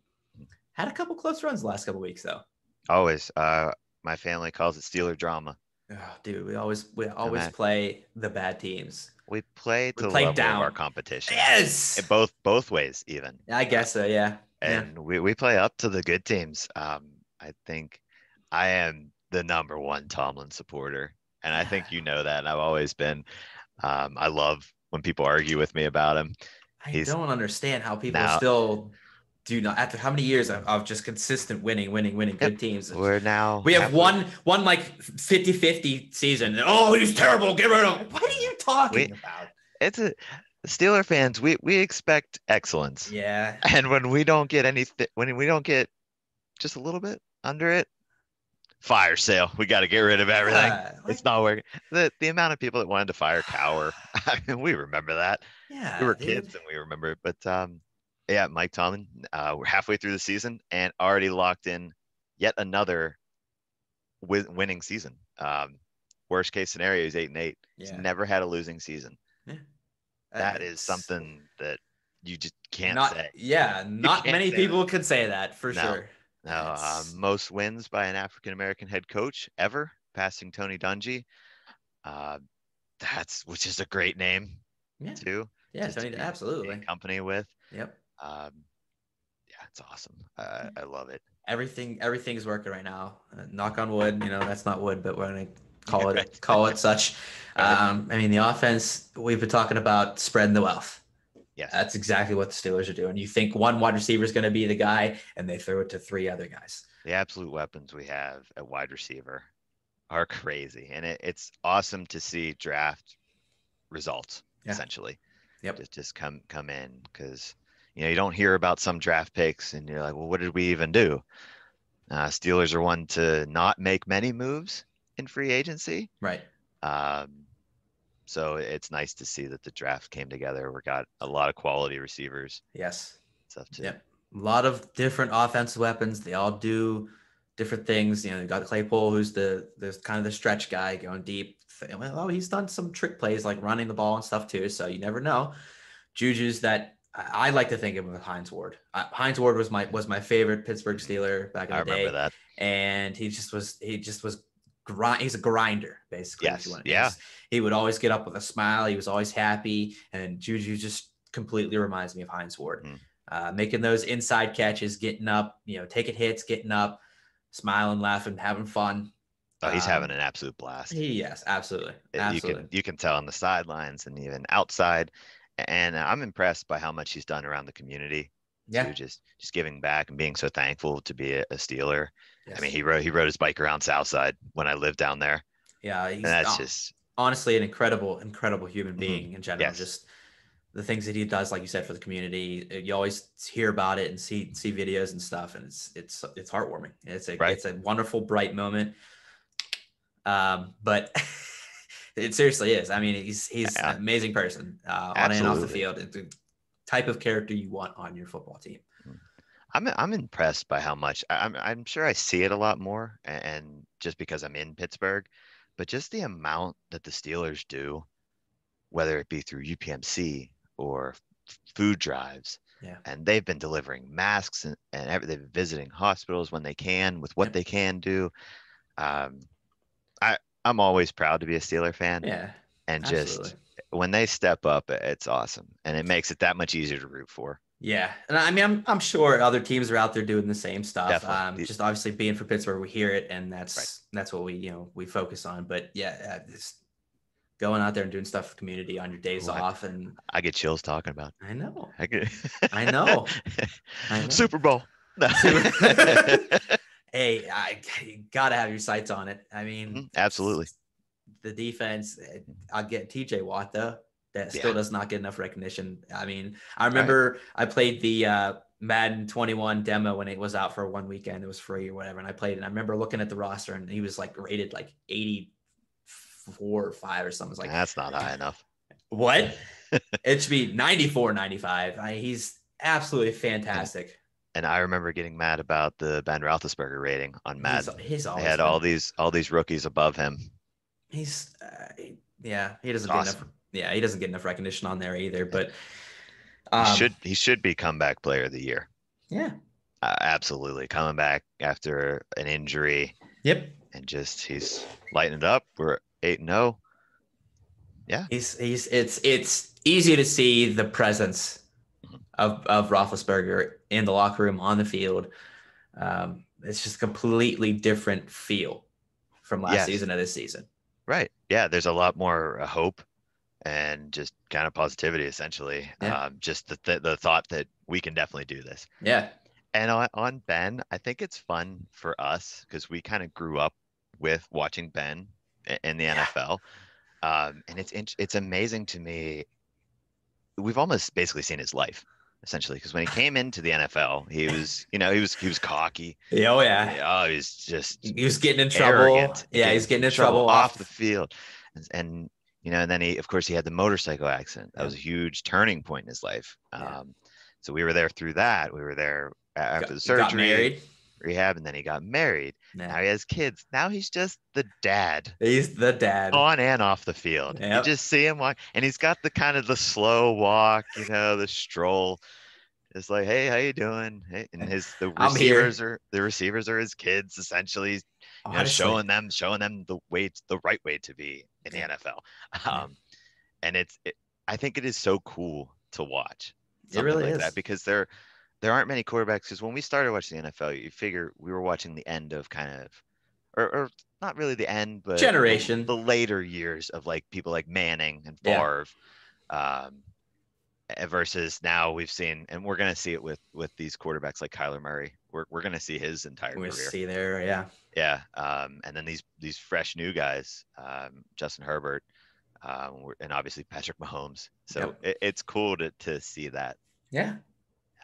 Had a couple close runs the last couple weeks though. always. My family calls it Steeler drama. Oh, dude, we No always man, play the bad teams. we play We to the play level of our down. competition. Yes. Both ways even. I guess so, yeah. Yeah. And we play up to the good teams. I think I am the number one Tomlin supporter, and I think you know that. And I've always been. I love when people argue with me about him. I He's don't understand how people now, still do not after how many years of just consistent winning yep, good teams. we're now We have halfway. one like 50-50 season. Oh, he's terrible. Get rid of him. What are you We talking about? it's a Steeler fans. We expect excellence, Yeah. and when we don't get anything, when we don't get just a little bit under it, fire sale. We got to get rid of everything. Yeah. It's not working. The amount of people that wanted to fire Cower, I mean, we remember that. We Yeah, were dude. kids and we remember it. But yeah, Mike Tomlin, we're halfway through the season and already locked in yet another winning season. Worst case scenario is 8-8. He's Yeah. never had a losing season. Yeah. That is It's something that you just can't not say. You not can't many say that. people can say that for No, sure. no. It's Most wins by an African American head coach ever, passing Tony Dungy. Uh, that's which is a great name yeah. too, Yeah, to Tony, be in absolutely. company with. Yep. Um, yeah, it's awesome. I love it. Everything's working right now. Knock on wood. That's not wood, but we're gonna Right, call it such. right. I mean, the offense we've been talking about spreading the wealth. Yes, That's exactly what the Steelers are doing. You think one wide receiver is going to be the guy, and they throw it to three other guys. the absolute weapons we have at wide receiver are crazy, and it's awesome to see draft results Yeah. essentially. Yep. Just come in because you don't hear about some draft picks, and you're like, well, what did we even do? Steelers are one to not make many moves in free agency. Right. Um, so it's nice to see that the draft came together. We got a lot of quality receivers Yes. stuff too. Yep. A lot of different offensive weapons. They all do different things. You got Claypool, who's the kind of the stretch guy going deep. Well, he's done some trick plays like running the ball and stuff too. So you never know. Juju's that I like to think of him with Hines Ward. Hines Ward was my favorite Pittsburgh Steeler back in I the remember day, that. and he just was he's a grinder basically. If you Yes. want, Yeah. he would always get up with a smile. He was always happy, and Juju just completely reminds me of Hines Ward. Mhm. making those inside catches, getting up, taking hits, getting up, smiling, laughing, having fun. Oh, he's having an absolute blast. Yes, absolutely, You absolutely. can tell on the sidelines and even outside. And I'm impressed by how much he's done around the community to Yeah. just giving back and being so thankful to be a Steeler. I mean, Yes. he rode his bike around Southside when I lived down there, Yeah. and He's that's just honestly an incredible human mhm. being in general. Yes, Just the things that he does, like you said, for the community. You always hear about it and see videos and stuff, and it's heartwarming. right. It's a wonderful, bright moment. But it seriously is. I mean, he's an Yeah, amazing person on and off the absolutely. field. It's the type of character you want on your football team. Mm. I'm impressed by how much I'm sure I see it a lot more, and just because I'm in Pittsburgh, but just the amount that the Steelers do, whether it be through UPMC or food drives, Yeah. and they've been delivering masks they've been visiting hospitals when they can with what Yep. they can do. Um, I'm always proud to be a Steeler fan, Yeah. and Absolutely. just when they step up, it's awesome, and it makes it that much easier to root for. Yeah, and I mean, I'm sure other teams are out there doing the same stuff. Definitely. Just obviously being for Pittsburgh, we hear it, and Right. that's what we focus on. But yeah, just going out there and doing stuff for the community on your days Ooh, off, and I get chills talking about. I know, I get I know, I know. Super Bowl. No. So, hey, you gotta have your sights on it. I mean, Absolutely. the defense. I'll get TJ Watt though. That still Yeah. does not get enough recognition. I mean, I All right. remember I played the Madden 21 demo when it was out for one weekend. It was free or whatever, and I played it. And I remember looking at the roster, and he was like rated like 84 or 5 or something. I was like, That's not high enough. what? It should be 94, 95. He's absolutely And fantastic. and I remember getting mad about the Ben Roethlisberger rating on Madden. He's They always had been. all these rookies above him. He's yeah. He It's doesn't get enough. awesome. Yeah, he doesn't get enough recognition on there either. But He um, he should be comeback player of the year. yeah. Absolutely coming back after an injury Yep. and just he's lighting it up. We're 8-0. Yeah. He's it's easy to see the presence Mhm. of Roethlisberger in the locker room on the field. It's just a completely different feel from last Yes. season to this season. Right. Yeah. There's a lot more hope and just kind of positivity, essentially. Yeah. Just the thought that we can definitely do this. Yeah. And on Ben, I think it's fun for us because we kind of grew up with watching Ben in the Yeah. NFL. And it's amazing to me. We've almost basically seen his life essentially because when he came into the NFL, he was cocky. Oh yeah. Oh, he was just He was getting in trouble. arrogant, Yeah, he's getting in trouble trouble off the off. field, and and then of course he had the motorcycle accident. That Yeah. was a huge turning point in his life. Yeah. So we were there through that. We were there after the Got surgery, married. rehab, and then he got married. Yeah. Now he has kids. Now he's just the dad He's the dad. on and off the field. You Yep. just see him walk, and he's got the kind of the slow walk, the stroll. It's like, hey, how you doing? Hey, and I'm here. the receivers are his kids essentially, Honestly. showing them the right way to be in the Yeah. NFL. Yeah. And I think it is so cool to watch It something really like that is. because there aren't many quarterbacks. Because when we started watching the NFL, you figure we were watching the end of kind of, or not really the end, but Generation. the later years of like people like Manning and Yeah. Favre. Um, versus now we've seen, and we're going to see it with these quarterbacks like Kyler Murray. We're going to see his entire We career. see there. Yeah. Yeah. And then these fresh new guys, Justin Herbert, and obviously Patrick Mahomes. So Yep. it's cool to see that. Yeah.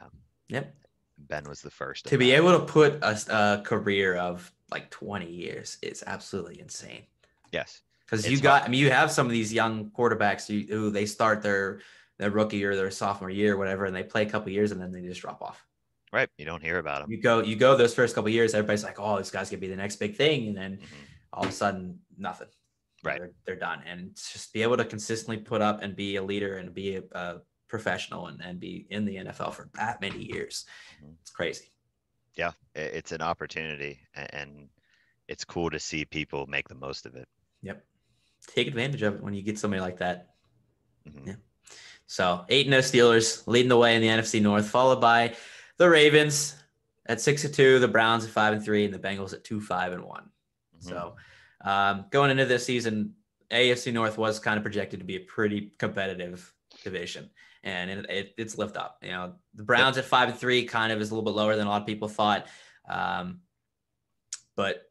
Um, Yep. Ben was the first To of be that. able to put a career of like 20 years is absolutely insane. Yes. Because It's hard. you have some of these young quarterbacks who they start their rookie or their sophomore year or whatever, and they play a couple years and then they just drop off. Right. You don't hear about him. You go those first couple years, everybody's like, oh, this guy's gonna be the next big thing, and then all of a sudden nothing. Right. They're done. And just be able to consistently put up and be a leader and be a professional and be in the NFL for that many years. It's crazy. Yeah. It's an opportunity, and it's cool to see people make the most of it. Yep. Take advantage of it when you get somebody like that. Mhm. Yeah. So 8-0 Steelers leading the way in the NFC North, followed by the Ravens at 6-2, the Browns at 5-3, and the Bengals at 2-5-1. Mhm. So going into this season, AFC North was kind of projected to be a pretty competitive division, and it's lived up. The Yep. Browns at 5-3 kind of is a little bit lower than a lot of people thought, but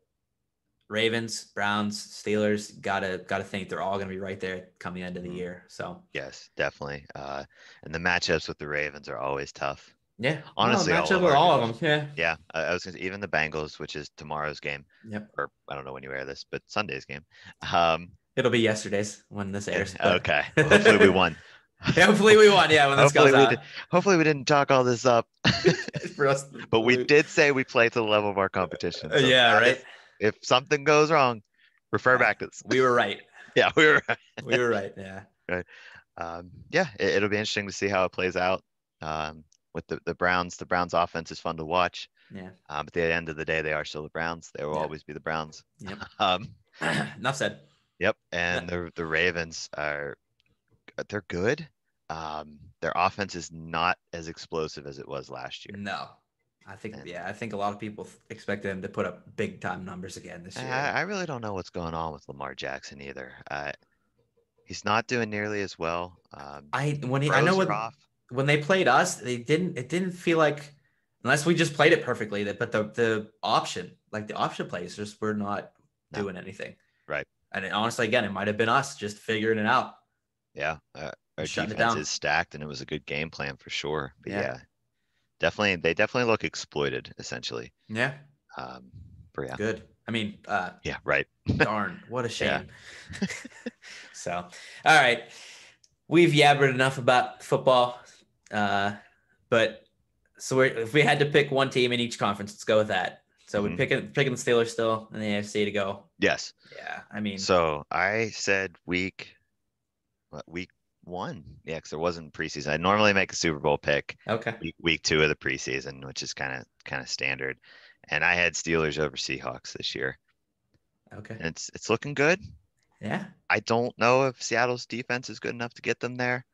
Ravens, Browns, Steelers, gotta think they're all gonna be right there come the end of the Mhm. year. So Yes, definitely. And the matchups with the Ravens are always tough. yeah, no, Honestly, match all up of with our all of division. them. Yeah, Yeah, I was gonna say, even the Bengals, which is tomorrow's game, yep. or I don't know when you air this, but Sunday's game. Um, It'll be yesterday's when this airs, but okay. Well, hopefully we won. hopefully we won. Yeah, when this Hopefully comes we did. out Hopefully we didn't talk all this up. for us. But we did say we play to the level of our competition. So Yeah, God, right. if something goes wrong, refer Yeah, back to this. we were right. Yeah, we were We were right. Yeah, right. Yeah, it'll be interesting to see how it plays out. With the Browns, the Browns offense is fun to watch. yeah, But at the end of the day, they are still the Browns. They will yeah. always be the Browns. Yep. Um, Enough said. yep. No, And the Ravens they're good. Their offense is not as explosive as it was last year. no. I think And yeah, I think a lot of people expect them to put up big time numbers again this year. I really don't know what's going on with Lamar Jackson either. He's not doing nearly as well. I know Throws are off. when they played us, it didn't feel like unless we just played it perfectly that but the option plays just were not No, doing anything. right. And honestly, again, it might have been us just figuring it out Yeah. Our and shutting it defense down. is stacked, and it was a good game plan for sure. But Yeah. yeah, definitely, they definitely look exploited essentially. Yeah. Um, but yeah, Good. I mean, yeah, right. darn, what a Yeah. shame. So, all right. We've yabbered enough about football. But so if we had to pick one team in each conference, let's go with that. So we hmm picking the Steelers still in the AFC to go. Yes. Yeah, I mean, So I said week 1. Yeah, because there wasn't preseason. I normally make a Super Bowl pick okay, week 2 of the preseason, which is kind of standard. And I had Steelers over Seahawks this year, okay, and it's looking good. yeah, I don't know if Seattle's defense is good enough to get them there,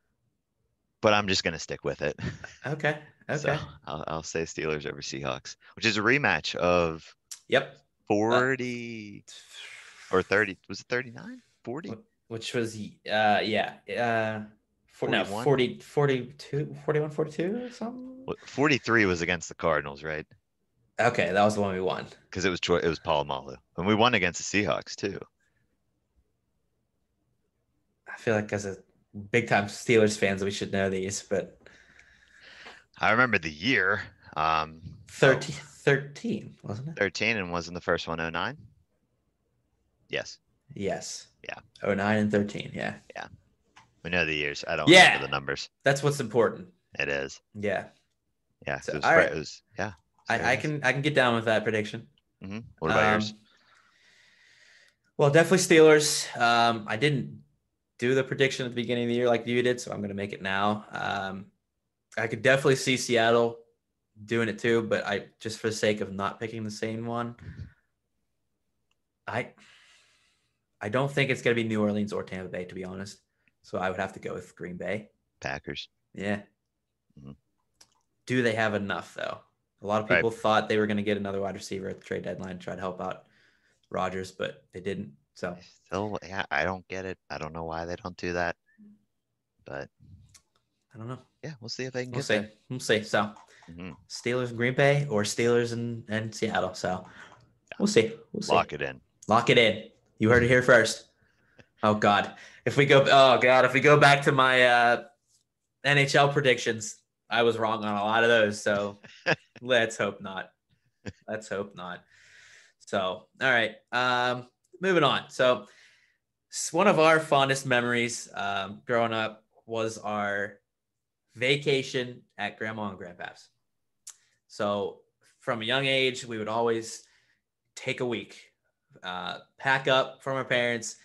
but I'm just gonna stick with it. okay, So okay. I'll say Steelers over Seahawks, which is a rematch of Yep. Uh, 40 or 30. Was it 39? 40? which was yeah, for no 41? 40, 42, 41, 42 or something. 43 was against the Cardinals, right? Okay, that was the one we won. Because it was Palomalu, and we won against the Seahawks too. I feel like as a big time Steelers fans, we should know these, but I remember the year. 13, wasn't it? 13, and wasn't the first one 09? Yes. Yes. Yeah. 09 and 13. Yeah. Yeah. We know the years. I don't remember Yeah. the numbers. That's what's important. It is. Yeah. Yeah. So It was, all right. it was yeah. I Serious. can get down with that prediction. What about yours? Well, definitely Steelers. I didn't do the prediction at the beginning of the year like you did, so I'm gonna make it now. I could definitely see Seattle doing it too, but I just for the sake of not picking the same one, I I don't think it's gonna be New Orleans or Tampa Bay, to be honest. So I would have to go with Green Bay. Packers. Yeah. Mhm. Do they have enough though? A lot of Right. people thought they were going to get another wide receiver at the trade deadline to try to help out Rodgers, but they didn't. So Still, yeah, I don't get it. I don't know why they don't do that, but I don't know. yeah, we'll see if they can We'll get see. there. We'll see. So hmm Steelers and Green Bay or Steelers and Seattle. So we'll see. We'll see. Lock it in. Lock it in. You heard it here first. Oh God. If we go back to my NHL predictions, I was wrong on a lot of those. So let's hope not. Let's hope not. So, all right. Moving on. So, one of our fondest memories growing up was our vacation at Grandma and Grandpa's. So, from a young age, we would always take a week, pack up from our parents,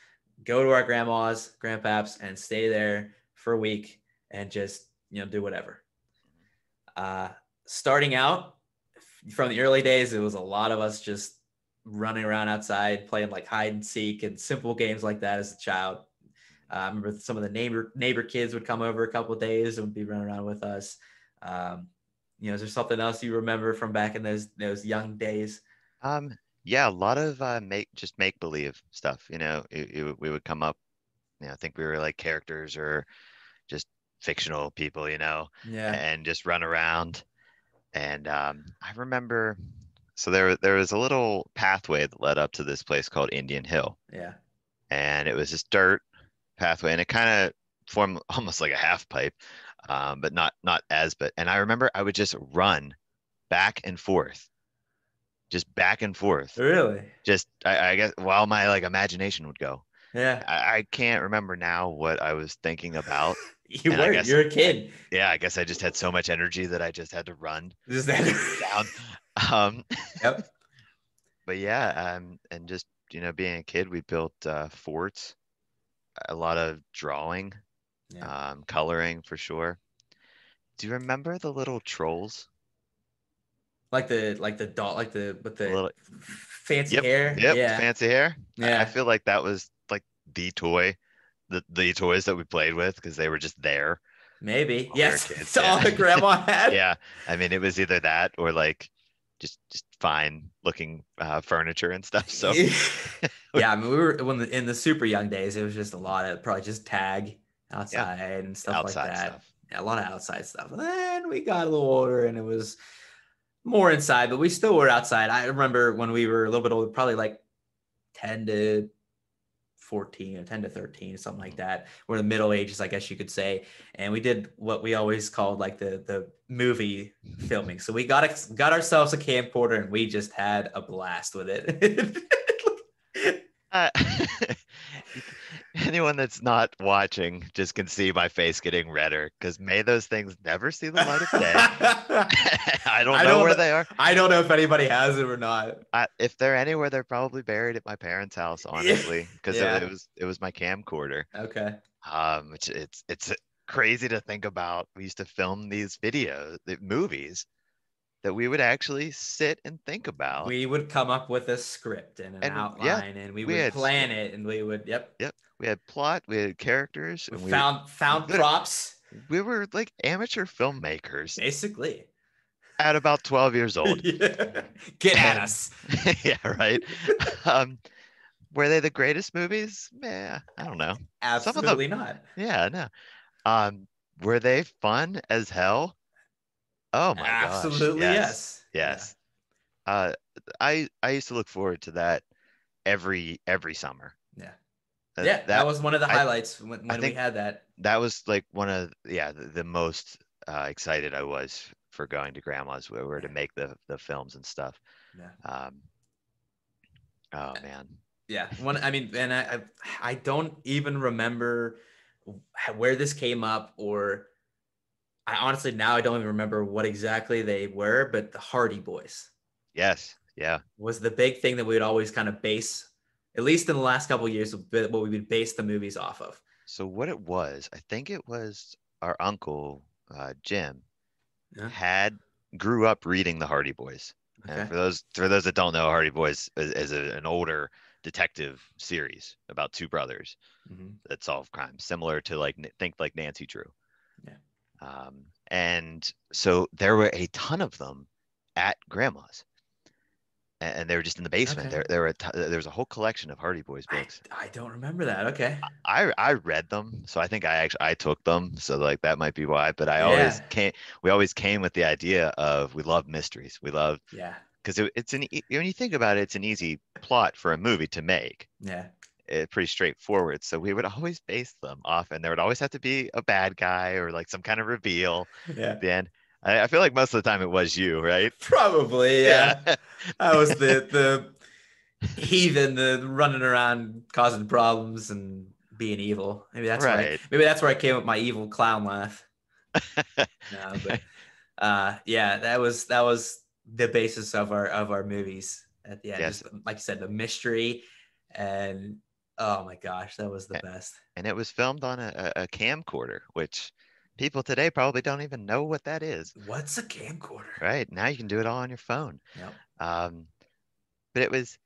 go to our grandma's, grandpaps, and stay there for a week and just do whatever. Starting out from the early days, it was a lot of us just running around outside playing like hide and seek and simple games like that as a child. I remember some of the neighbor kids would come over a couple of days and would be running around with us. Um, is there something else you remember from back in those young days? Um, yeah, a lot of make believe stuff. We would come up, think we were like characters or just fictional people, Yeah, and just run around. And I remember, so there was a little pathway that led up to this place called Indian Hill, yeah. and it was this dirt pathway, and it kind of formed almost like a half pipe, but not as. But and I remember I would just run back and forth, just back and forth, Really? just I guess while my like imagination would go. Yeah. I can't remember now what I was thinking about, You and I were. guess You're a I kid. yeah, I guess I just had so much energy that I just had to run Just that. down. Um, Yep. but yeah, and just being a kid, we built forts, a lot of drawing, Yeah. coloring for sure. Do you remember the little trolls? Like the doll, like the with The the little fancy Yep, hair. yep, Yeah. fancy hair. I Yeah. feel like that was like the toy, the toys that we played with because they were just there Maybe. when we were Yes. kids. It's Yeah. all the grandma had. Yeah. I mean, it was either that or like just fine looking furniture and stuff. So Yeah, I mean, we were in the super young days. It was just a lot of probably just tag yeah, outside and stuff like outside that. stuff. Yeah, a lot of outside stuff. And then we got a little older, and it was more inside, but we still were outside. I remember when we were a little bit older, probably like 10 to 14 or 10 to 13, something like Mhm. that. We're in the middle ages, I guess you could say. And we did what we always called like the movie filming. So we got ourselves a camcorder and we just had a blast with it. Uh, anyone that's not watching just can see my face getting redder because may those things never see the light of day. I don't I know don't where they are. I don't know if anybody has it or not. If they're anywhere, they're probably buried at my parents' house, Yeah. honestly, because Yeah. it was my camcorder. Okay. Which it's crazy to think about. We used to film these videos, the movies that we would actually sit and think about. We would come up with a script and an And yeah, outline and we we would had plan it and we would, yep. yep, we had plot, we had characters, We and we found lit- props, we were like amateur filmmakers basically. at about 12 years old. Yeah. Get at And us. yeah, right. Um, were they the greatest movies? Yeah, I don't know. Some of them, Absolutely not. yeah, no. Um, were they fun as hell? Oh my gosh. Absolutely Yes. yes. Yeah. Yes. Uh, I used to look forward to that every summer. Yeah. Yeah, that That was one of the I highlights I when we think had that. that was like one of yeah the most excited I was for going to grandma's where we were to Yeah. make the films and stuff. Yeah. Um, oh man. Yeah. One I mean, and I don't even remember where this came up, or I honestly now I don't even remember what exactly they were, but the Hardy Boys Yes. Yeah. was the big thing that we would always kind of base, at least in the last couple of years, what we would base the movies off of. So what it was, I think it was our uncle Jim Yeah. had grew up reading the Hardy Boys. And Okay. for those that don't know, Hardy Boys is an older detective series about two brothers Mm-hmm. that solve crimes, similar to like think like Nancy Drew. Yeah. And so there were a ton of them at grandma's, and they were just in the basement. Okay. There was a whole collection of Hardy Boys books. I don't remember that. Okay. I read them, so I think I took them, so like that might be why. But Yeah. we always came with the idea of we love mysteries. We love Yeah. because when you think about it, it's an easy plot for a movie to make. Yeah. It's pretty straightforward. So we would always base them off, and there would always have to be a bad guy or like some kind of reveal Yeah. at the end. I feel like most of the time it was you, right? Probably. Yeah. Yeah. I was the heathen, the running around causing problems and being evil. Right. Maybe that's where I came with my evil clown laugh. No, but yeah, that was the basis of our movies at the end. Yes. Just like you said, the mystery, and oh my gosh, that was the A- best. And it was filmed on a camcorder, which people today probably don't even know what that is. What's a camcorder? Right. Now you can do it all on your phone. Yep. Um, but it was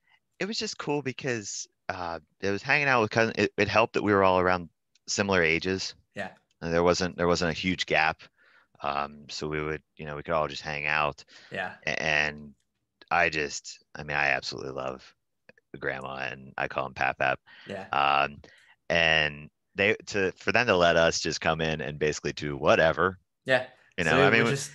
just cool because it was hanging out with cousins. It helped that we were all around similar ages. Yeah. And there wasn't a huge gap. So we would, we could all just hang out. Yeah. And I mean, I absolutely love grandma, and I call him Pap Pap. Yeah. Um, and for them to let us just come in and basically do whatever, Yeah. So I we were mean, just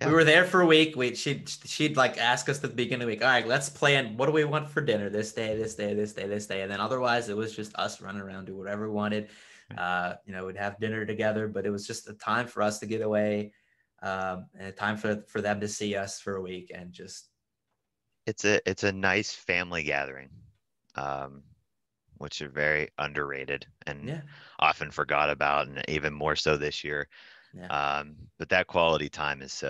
we yeah, were there for a week. She'd like ask us at the beginning of the week, all right, let's plan what do we want for dinner this day, this day, this day, this day. And then otherwise it was just us running around, do whatever we wanted. We'd have dinner together, but it was just a time for us to get away, and a time for them to see us for a week and just it's a nice family gathering, um, which are very underrated and yeah, often forgot about, and even more so this year. yeah. But that quality time it's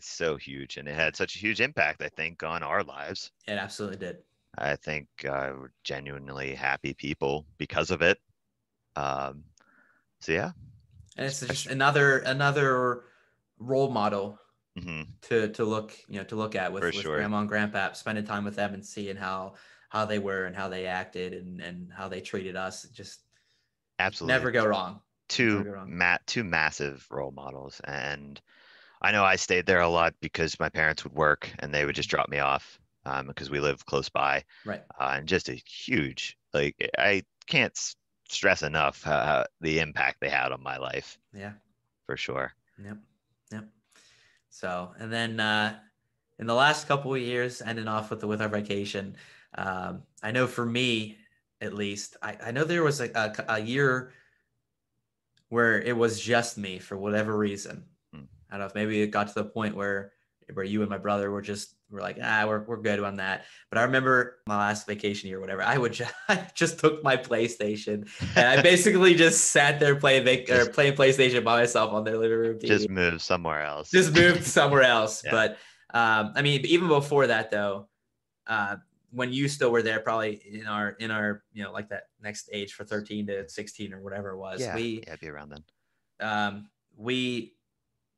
so huge, and it had such a huge impact, I think, on our lives. It absolutely did. I think we're genuinely happy people because of it. Um, so yeah, And it's just especially, another role model mhm, to look to look at for with sure, grandma and grandpa, spending time with them and seeing how they were and how they acted and how they treated us. Just you can absolutely never go wrong. Never two go wrong. two massive role models. And I know I stayed there a lot because my parents would work and they would just drop me off, because we live close by, Right. and just a huge, like, I can't stress enough the impact they had on my life, Yeah. for sure. Yep. Yep. So and then in the last couple of years, ending off with our vacation, I know for me at least, I know there was a year where it was just me for whatever reason. Mm. I don't know if maybe it got to the point where you and my brother were like, we're good on that. But I remember my last vacation year, or whatever. I just took my PlayStation and I basically just sat there Just playing PlayStation by myself on their living room TV. just move somewhere else. Just moved somewhere else. Yeah. But I mean, even before that though, uh, when you still were there, probably in our like that next age for 13 to 16 or whatever it was, Yeah, yeah, be around then. we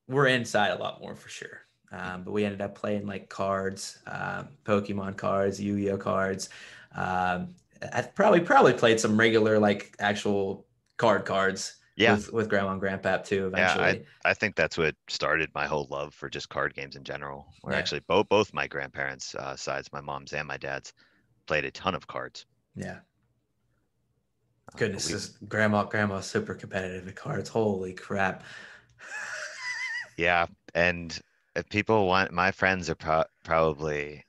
were inside a lot more for sure. Mm. But we ended up playing like cards, Pokemon cards, Yu-Gi-Oh cards. I probably played some regular like actual cards Yeah, with Grandma and Grandpa too. yeah, Eventually, I think that's what started my whole love for just card games in general. Where yeah, actually both my grandparents, sides, my mom's and my dad's, played a ton of cards. yeah. But Goodness, this grandma's super competitive at cards. Holy crap! yeah, and if people want, my friends are probably,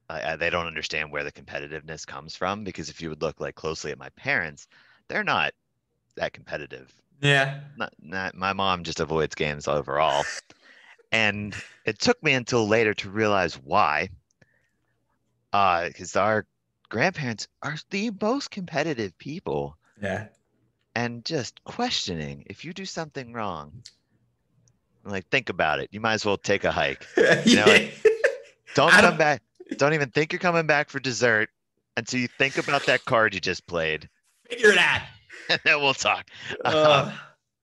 they don't understand where the competitiveness comes from, because if you would look like closely at my parents, they're not that competitive. Yeah, Not my mom just avoids games overall. And it took me until later to realize why. Because our grandparents are the most competitive people, yeah, and just questioning if you do something wrong. Like, think about it. You might as well take a hike. Like, yeah. don't I come don't back. Don't even think you're coming back for dessert until you think about that card you just played, figure that. and then we'll talk. Um, Uh,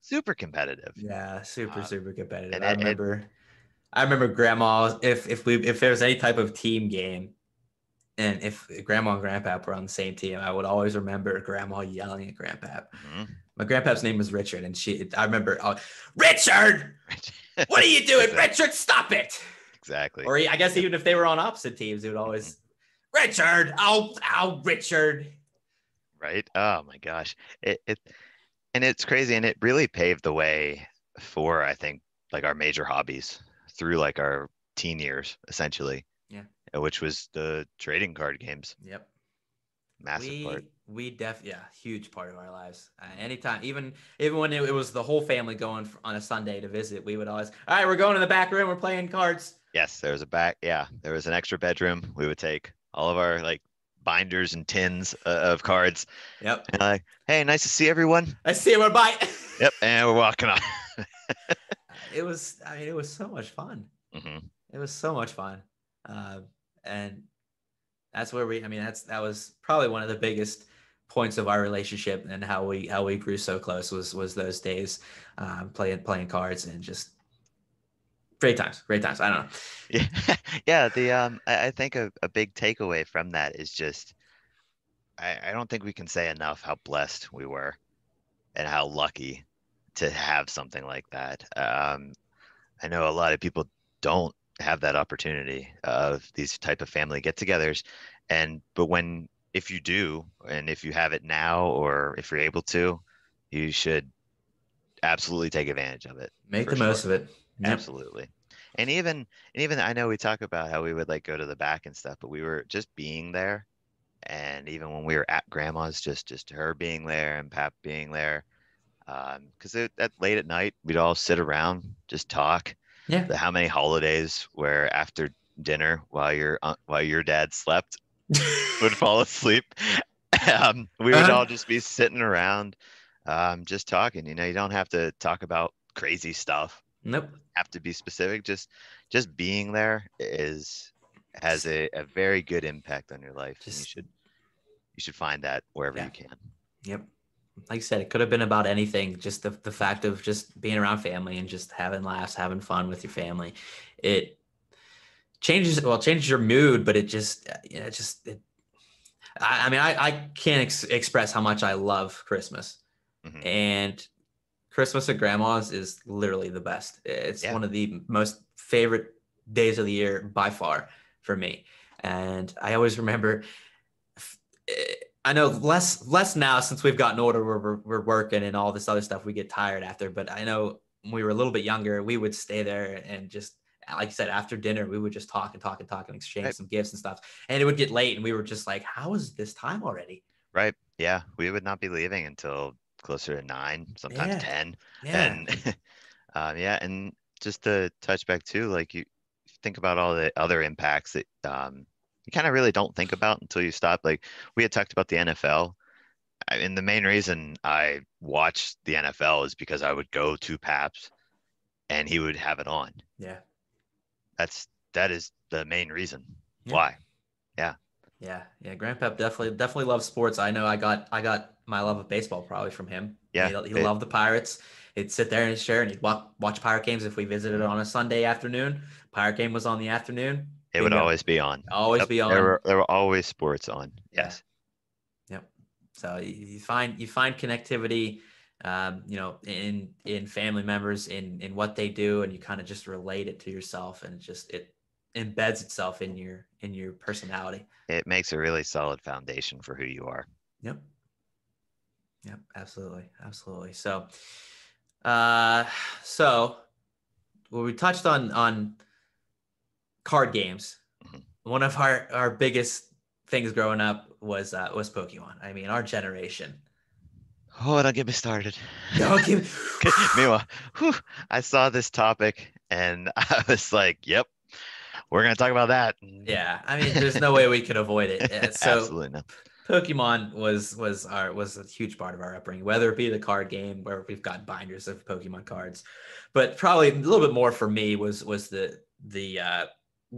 Super competitive. yeah, super Um, super competitive. and I it remember. I remember grandma if there was any type of team game and if grandma and grandpa were on the same team, I would always remember grandma yelling at grandpa. mhm. My grandpa's name was Richard, and I remember, Richard, what are you doing, Exactly. Richard? Stop it! Exactly. Or I guess Yep. even if they were on opposite teams, it would Mhm. always Richard, Richard. Right. Oh my gosh. It and it's crazy, and it really paved the way for, I think, like our major hobbies through like our teen years, essentially, Yeah. which was the trading card games. Yep. Massive part. We yeah, huge part of our lives. Mhm. Anytime, even when it was the whole family going on a Sunday to visit, we would always, all right, we're going in the back room, we're playing cards. Yes, there was a back. Yeah, there was an extra bedroom. We would take all of our like binders and tins of cards, Yep. and like, hey, nice to see everyone. I see him bye. Yep, and we're walking on. It was so much fun. Hmm. It was so much fun. Uh, and that's where that was probably one of the biggest points of our relationship and how we grew so close was those days, playing cards and just great times. I don't know. Yeah, yeah. I think a big takeaway from that is just, I don't think we can say enough how blessed we were. and how lucky to have something like that. I know a lot of people don't have that opportunity of these type of family get-togethers, and but when if you do, and if you have it now, or if you're able to, you should absolutely take advantage of it Make for the most sure. of it. Yep. Absolutely. And even I know we talk about how we would like go to the back and stuff, but we were just being there. And even when we were at grandma's, just her being there and Pap being there, because at late at night we'd all sit around, just talk. Yeah. How many holidays where after dinner, while your dad slept, would fall asleep, we would Uh-huh. all just be sitting around, just talking. You don't have to talk about crazy stuff, Nope. have to be specific. Just being there is has Just, a very good impact on your life, and just you should find that wherever yeah. you can. Yep. Like I said, it could have been about anything. Just the fact of just being around family and just having laughs, having fun with your family. It changes your mood, but it just, yeah, it just, it, I mean, I can't express how much I love Christmas. Hmm. And Christmas at grandma's is literally the best. It's Yeah. one of the most favorite days of the year by far for me. And I always remember, I know less now since we've gotten older, we're working and all this other stuff. We get tired after, but I know when we were a little bit younger, we would stay there and just, like I said, after dinner, we would just talk and talk and talk and exchange Right. some gifts and stuff. And it would get late, and we were just like, "How is this time already?" Right. Yeah. We would not be leaving until closer to 9, sometimes Yeah, 10. yeah, And yeah, and just to touch back too, like you think about all the other impacts that you kind of really don't think about until you stop. Like we had talked about the NFL. And the main reason I watched the NFL is because I would go to Paps and he would have it on. yeah, That is the main reason yeah. why. Yeah. Yeah, yeah. Grandpa definitely loves sports. I know I got my love of baseball probably from him. Yeah. He loved the Pirates. He'd sit there in his chair and he'd watch Pirate games if we visited Mhm. on a Sunday afternoon. Pirate game was on the afternoon. It would Bingo. always be on. Always Yep. be There on. were there were always sports on. Yeah. Yes. Yep. So you find connectivity, in family members in what they do, and you kind of just relate it to yourself, and it embeds itself in your personality. It makes a really solid foundation for who you are. Yep. Yep, absolutely, absolutely. Uh, so when we touched on card games, Mhm. one of our biggest things growing up was Pokemon. I mean, our generation. Oh, don't get me started. Don't give. Meanwhile, whew, I saw this topic and I was like, "Yep, we're gonna talk about that." Yeah, I mean, there's no way we could avoid it. So Absolutely not. Pokemon was a huge part of our upbringing, whether it be the card game where we've got binders of Pokemon cards, but probably a little bit more for me was the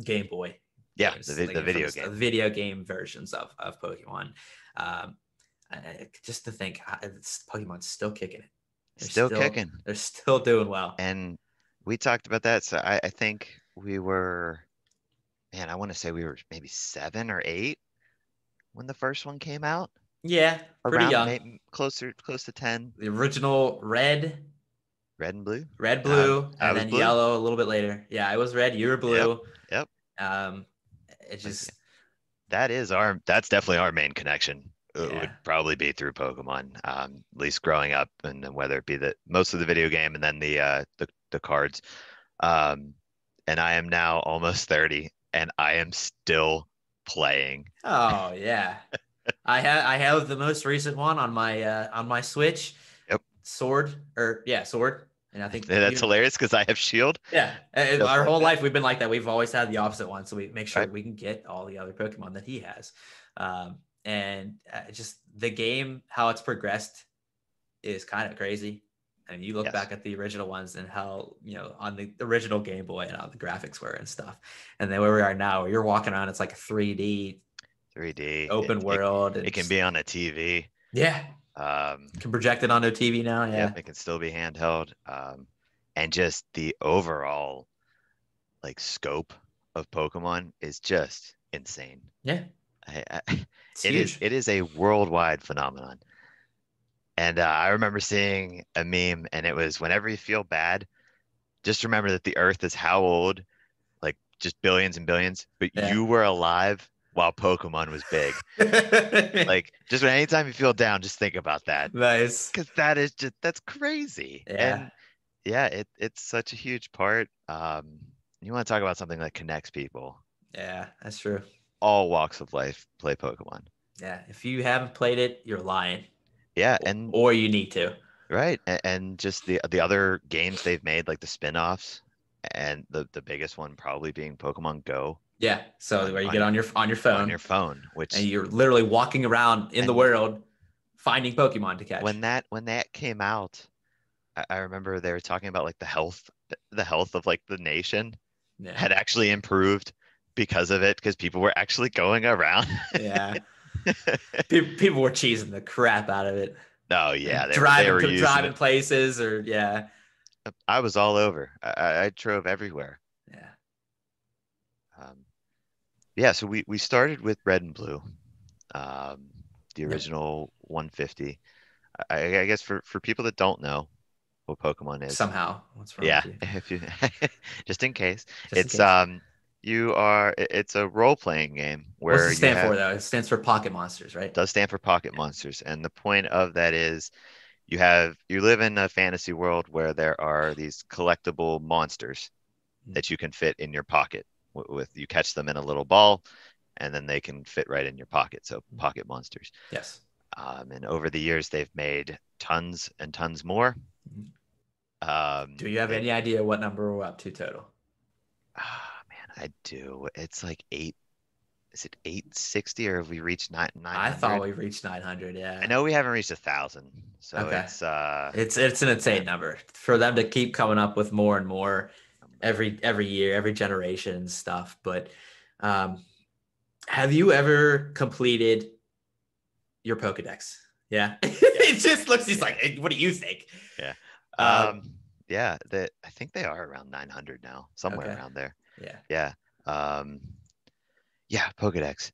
Game Boy Yeah, games, the like from video the game. video game versions of Pokemon. Um, just to think, Pokemon's still kicking it. They're Still still kicking. they're still doing well. And we talked about that. So I think we were, man, I want to say we were maybe 7 or 8 when the first one came out. Yeah, pretty Around young. maybe close to 10. The original Red and blue. red, blue, I and was then blue. yellow a little bit later. Yeah, I was red, you were Yep. blue. Yep. Um, it Like just that's definitely our main connection. It yeah, would probably be through Pokemon, at least growing up, and then whether it be the most of the video game and then the cards. Um, and I am now almost 30, and I am still playing. oh yeah. I have the most recent one on my Switch, Yep, Sword or yeah, Sword, and I think that's you hilarious because I have Shield yeah. just Our like whole that. life we've been like that. We've always had the opposite one, so we make sure Right? we can get all the other Pokemon that he has. And just the game, how it's progressed is kind of crazy. And you look Yes. back at the original ones and how, on the original Game Boy and how the graphics were and stuff. And then where we are now, where you're walking around, it's like a 3D 3D. open world It and can just, be on a TV. yeah, Um, can project it onto TV now. yep, Yeah. it can still be handheld. And just the overall like scope of Pokemon is just insane. Yeah. I, It's it is huge. it is a worldwide phenomenon. And I remember seeing a meme, and it was whenever you feel bad, just remember that the Earth is how old? Like just billions and billions, but Yeah. you were alive while Pokemon was big. Like just when anytime you feel down, just think about that. Nice. Because that is just that's crazy. Yeah. And yeah, it's such a huge part. You want to talk about something that connects people. Yeah, that's true. All walks of life play Pokemon. Yeah. If you haven't played it, you're lying. Yeah, Or, and or you need to. right, and just the other games they've made, like the spin-offs, and the biggest one probably being Pokemon Go Yeah. So on where you on get your on your on your phone phone, and which you're literally walking around in the and world finding Pokemon to catch. when that came out, I remember they were talking about like the health of like the nation Yeah. had actually improved because of it, because people were actually going around. Yeah. People were cheesing the crap out of it Oh yeah, and they were using driving it. places or yeah. I was all over. I drove everywhere. Yeah. Um, yeah, so we started with red and blue, um, the Yep. original 150. I guess for people that don't know what Pokemon is, Somehow. What's wrong yeah, with you? if you just in case, Just in it's case. it's a role-playing game What's where it you stand for have though? It stands for Pocket Monsters, right? does stand for Pocket Monsters, and the point of that is you live in a fantasy world where there are these collectible monsters Mm. that you can fit in your pocket with you catch them in a little ball, and then they can fit right in your pocket. So pocket monsters. Yes. And over the years, they've made tons and tons more. Mhm. Do Um, you have they, any idea what number we're up to total? man, I do. It's like eight. Is it 860 or have we reached nine I thought hundred? we reached 900. I Yeah. know we haven't reached 1,000, so Okay. it's It's an yeah. insane number for them to keep coming up with more and more every year, every generation and stuff. But um, have you ever completed your Pokedex? Yeah. Yeah, It just looks just like, yeah, hey, what do you think? yeah. Uh, Yeah, that I think they are around 900 now, somewhere okay. around there. Yeah. Yeah. Um, yeah, Pokedex.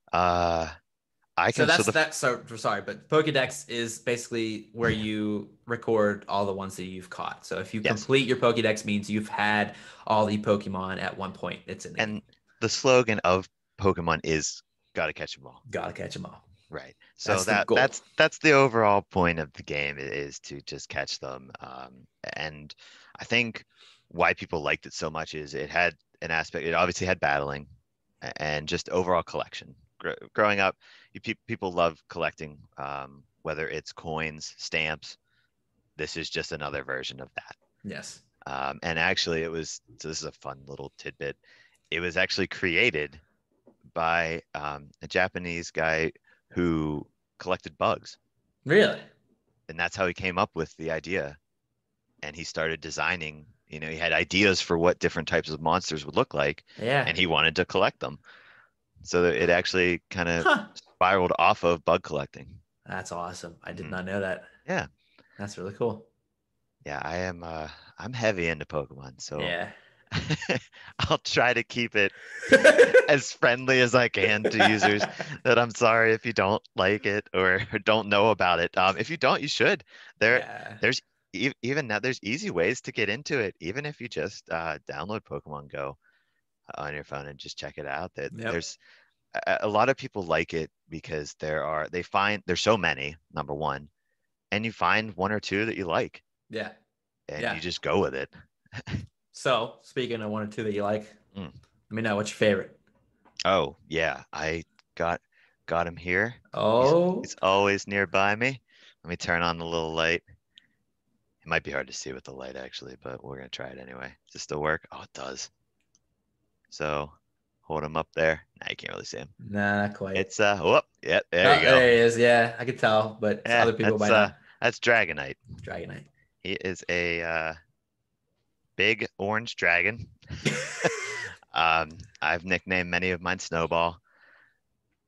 I So can so that's the that. So sorry, but Pokedex is basically where you record all the ones that you've caught. So if you yes, complete your Pokedex, means you've had all the Pokemon at one point. It's in the game. and the slogan of Pokemon is gotta catch 'em all. Gotta catch them all. Right. So That's the that goal. that's the overall point of the game is to just catch them. And I think why people liked it so much is it had an aspect. It obviously had battling and just overall collection. Growing up, people love collecting, whether it's coins, stamps. This is just another version of that. Yes. And actually, it was so. This is a fun little tidbit. It was actually created by a Japanese guy who collected bugs. Really? And that's how he came up with the idea. And he started designing, he had ideas for what different types of monsters would look like, Yeah. and he wanted to collect them. So that it actually kind of Huh. spiraled off of bug collecting. That's awesome. I did Hmm. not know that. Yeah. That's really cool. Yeah, I'm heavy into Pokemon, so Yeah. I'll try to keep it as friendly as I can to users that I'm sorry if you don't like it or don't know about it. If you don't, you should. There, Yeah. there's even now there's easy ways to get into it. Even if you just download Pokemon Go on your phone and just check it out. That Yep. there's a lot of people like it because they find there's so many, number one, and you find one or two that you like Yeah. and Yeah. you just go with it. So, speaking of one or two that you like, Mm. let me know what's your favorite. Oh yeah, I got got him here. He's Oh, he's always nearby me. Let me turn on the little light. It might be hard to see with the light actually, but we're gonna try it anyway. Does it still work? Oh, it does. So hold him up there. Now you can't really see him. nah, not quite. It's whoop, yeah, there you Oh, go. there he is. Yeah, I could tell, but Yeah, other people might not. that's Dragonite. Dragonite. He is a big orange dragon. I've nicknamed many of mine Snowball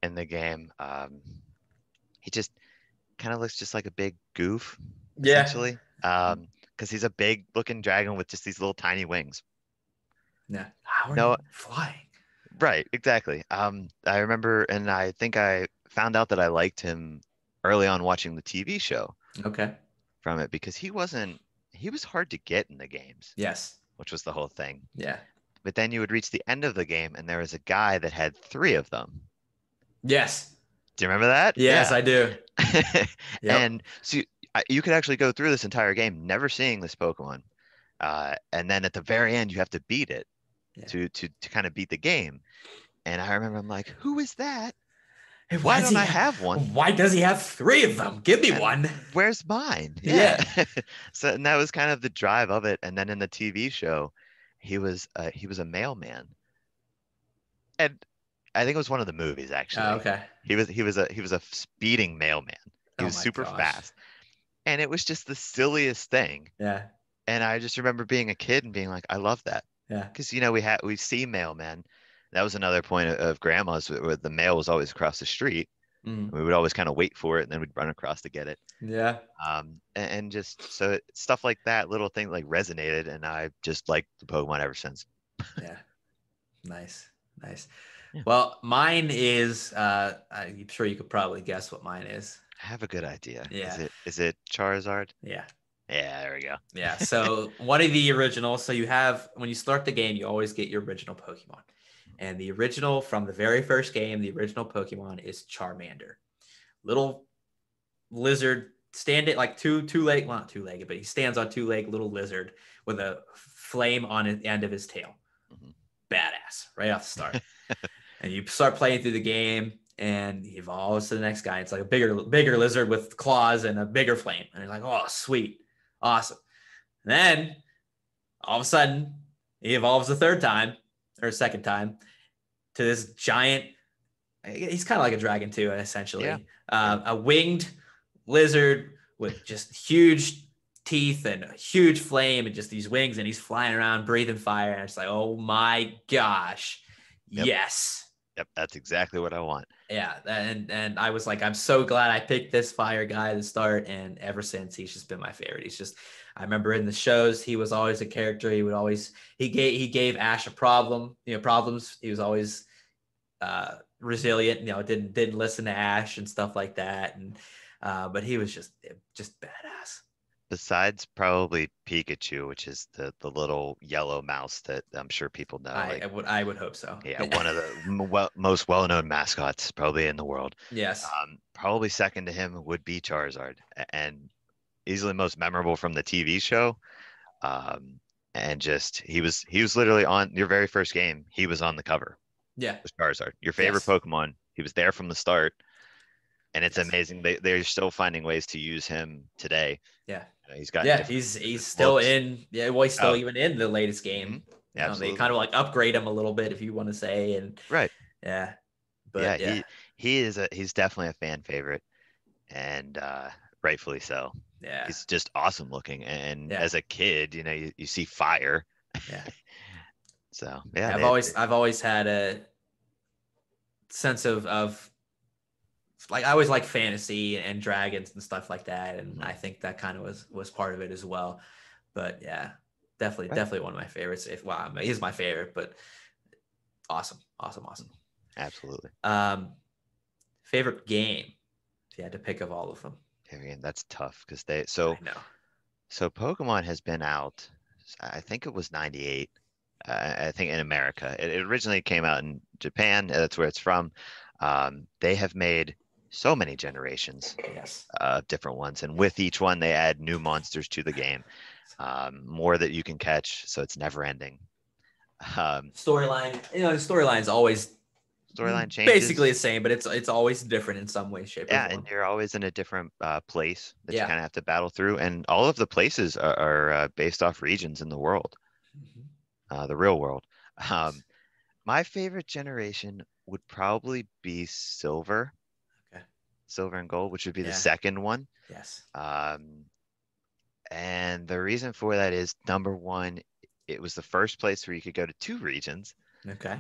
in the game. He just kind of looks just like a big goof, Yeah. essentially. Because he's a big looking dragon with just these little tiny wings. Yeah. How are you No, flying? right, exactly. I remember, and I think I found out that I liked him early on watching the TV show. Okay. from it because he was hard to get in the games, Yes. which was the whole thing. Yeah. But then you would reach the end of the game and there was a guy that had three of them. Yes. Do you remember that? Yes, Yeah. I do. Yep. And so you could actually go through this entire game never seeing this Pokemon. And then at the very end, you have to beat it Yeah. to kind of beat the game. And I remember I'm like, who is that? Hey, Why don't I have one? why does he have three of them? Give me And one. where's mine? Yeah. Yeah. So and that was kind of the drive of it. And then in the TV show, he was a mailman. And I think it was one of the movies Oh, actually. okay. He was a speeding mailman. He Oh was my super gosh. fast. And it was just the silliest thing. Yeah. And I just remember being a kid and being like, I love that. Yeah. Because we see mailmen. That was another point of grandma's where the mail was always across the street. Mm. We would always kind of wait for it and then we'd run across to get it. Yeah. And just so stuff like that, little thing like resonated, and I just liked the Pokemon ever since. Yeah. Nice. Nice. Yeah, Well, mine is I'm sure you could probably guess what mine is. I have a good idea. Yeah. Is it Charizard? Yeah. Yeah, there we go. Yeah. So one of the originals. So you have when you start the game, you always get your original Pokemon. And the original from the very first game, the original Pokemon is Charmander. Little lizard, stand it like two leg, well, not two legged, but he stands on two leg little lizard with a flame on the end of his tail. Mhm. Badass right off the start. And you start playing through the game and he evolves to the next guy. It's like a bigger lizard with claws and a bigger flame. And you're like, oh, sweet. Awesome. And then all of a sudden he evolves a third time or a second time to this giant, he's kind of like a dragon too, Yeah, essentially. yeah. A winged lizard with just huge teeth and a huge flame and just these wings, and he's flying around breathing fire. And it's like, oh my gosh. Yep, Yes. yep. That's exactly what I want. Yeah. And I was like, I'm so glad I picked this fire guy to start. And ever since, he's just been my favorite. He's just, I remember in the shows, he was always a character. He would always, he gave Ash a problem, problems. He was always resilient, didn't listen to Ash and stuff like that. And but he was just badass. Besides probably Pikachu, which is the little yellow mouse that I'm sure people know. I would hope so. Yeah, one of the most well-known mascots probably in the world. Yes. Probably second to him would be Charizard, and easily most memorable from the TV show. And just he was literally on your very first game. He was on the cover. Yeah. Was Charizard, your favorite Yes. Pokemon. He was there from the start, and it's Yes. amazing. They're still finding ways to use him today. Yeah. He's got Yeah, he's still looks. in. Yeah, well, he's still Oh, even in the latest game. They absolutely. kind of like upgrade him a little bit, if you want to say, and Right. yeah, Yeah, but yeah, he's definitely a fan favorite, and rightfully so. yeah, He's just awesome looking, and yeah, as a kid, you see fire. yeah. So yeah, I've always had a sense of like I always like fantasy and dragons and stuff like that, and I think that kind of was part of it as well. But yeah, right. definitely one of my favorites. I mean, he's my favorite, but awesome. Absolutely. Favorite game, if you had to pick of all of them. Again, that's tough because I know. so Pokemon has been out. I think it was 98. I think in America. It originally came out in Japan. That's where it's from. They have made so many generations Yes. of different ones, and with each one, they add new monsters to the game, more that you can catch, so it's never ending. Storyline, the storyline's always Storyline changes. basically the same, but it's always different in some way, shape, or Yeah, form. and you're always in a different place that you Yeah. kind of have to battle through, and all of the places are based off regions in the world, the real world. Um, my favorite generation would probably be Silver. Okay. Silver and Gold, which would be the Yeah. second one. Yes. And the reason for that is number one, it was the first place where you could go to two regions Okay.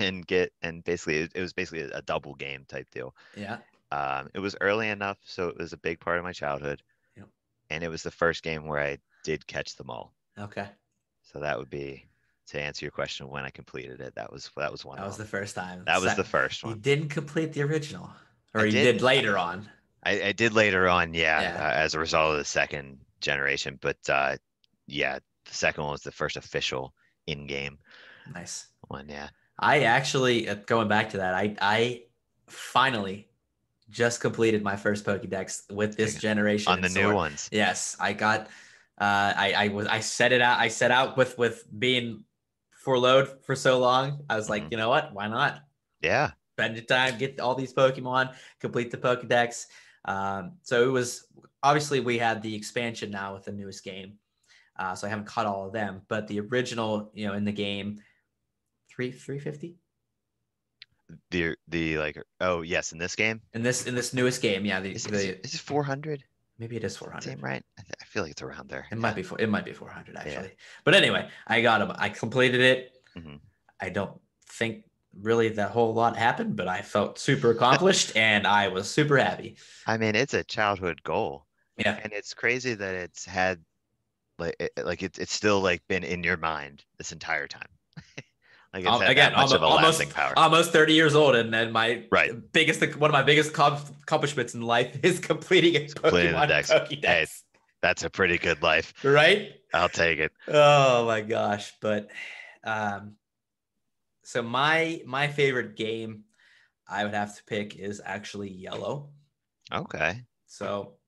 and basically it was basically a double game type deal. Yeah. It was early enough, so it was a big part of my childhood. Yep. And it was the first game where I did catch them all. Okay. So that would be, to answer your question, when I completed it. That was one That of was them. the first time. That was the first You one. didn't complete the original, or I you did did later on. I did later on, yeah, Yeah, as a result of the second generation. But yeah, the second one was the first official in-game nice. one. Yeah, I actually going back to that, I finally just completed my first Pokédex with this like, generation on in the new Sword. ones. Yes, I got. I set it out. I set out with being for load for so long. I was Hmm. like, you know what? Why not Yeah. spend the time, get all these Pokemon, complete the Pokédex. So it was obviously we had the expansion now with the newest game. So I haven't caught all of them, but the original, in the game, 350 The like, oh yes, in this game, in this newest game. Yeah, the the is it 400? maybe it is Is that 400. same right? I feel like it's around there. It might Yeah. be it might be 400 Yeah. actually. But anyway, I got them. I completed it. Hmm. I don't think really that whole lot happened, but I felt super accomplished and I was super happy. I mean, it's a childhood goal, Yeah. and it's crazy that it's had like it's still like been in your mind this entire time. Like it's had that Again, much of a lasting almost power. almost 30 years old, and my Right. biggest one of my biggest accomplishments in life is completing a It's completing the Pokemon decks. Hey, Pokédex. that's a pretty good life. Right? I'll take it. Oh my gosh! But um, so my favorite game I would have to pick is actually Yellow. Okay. So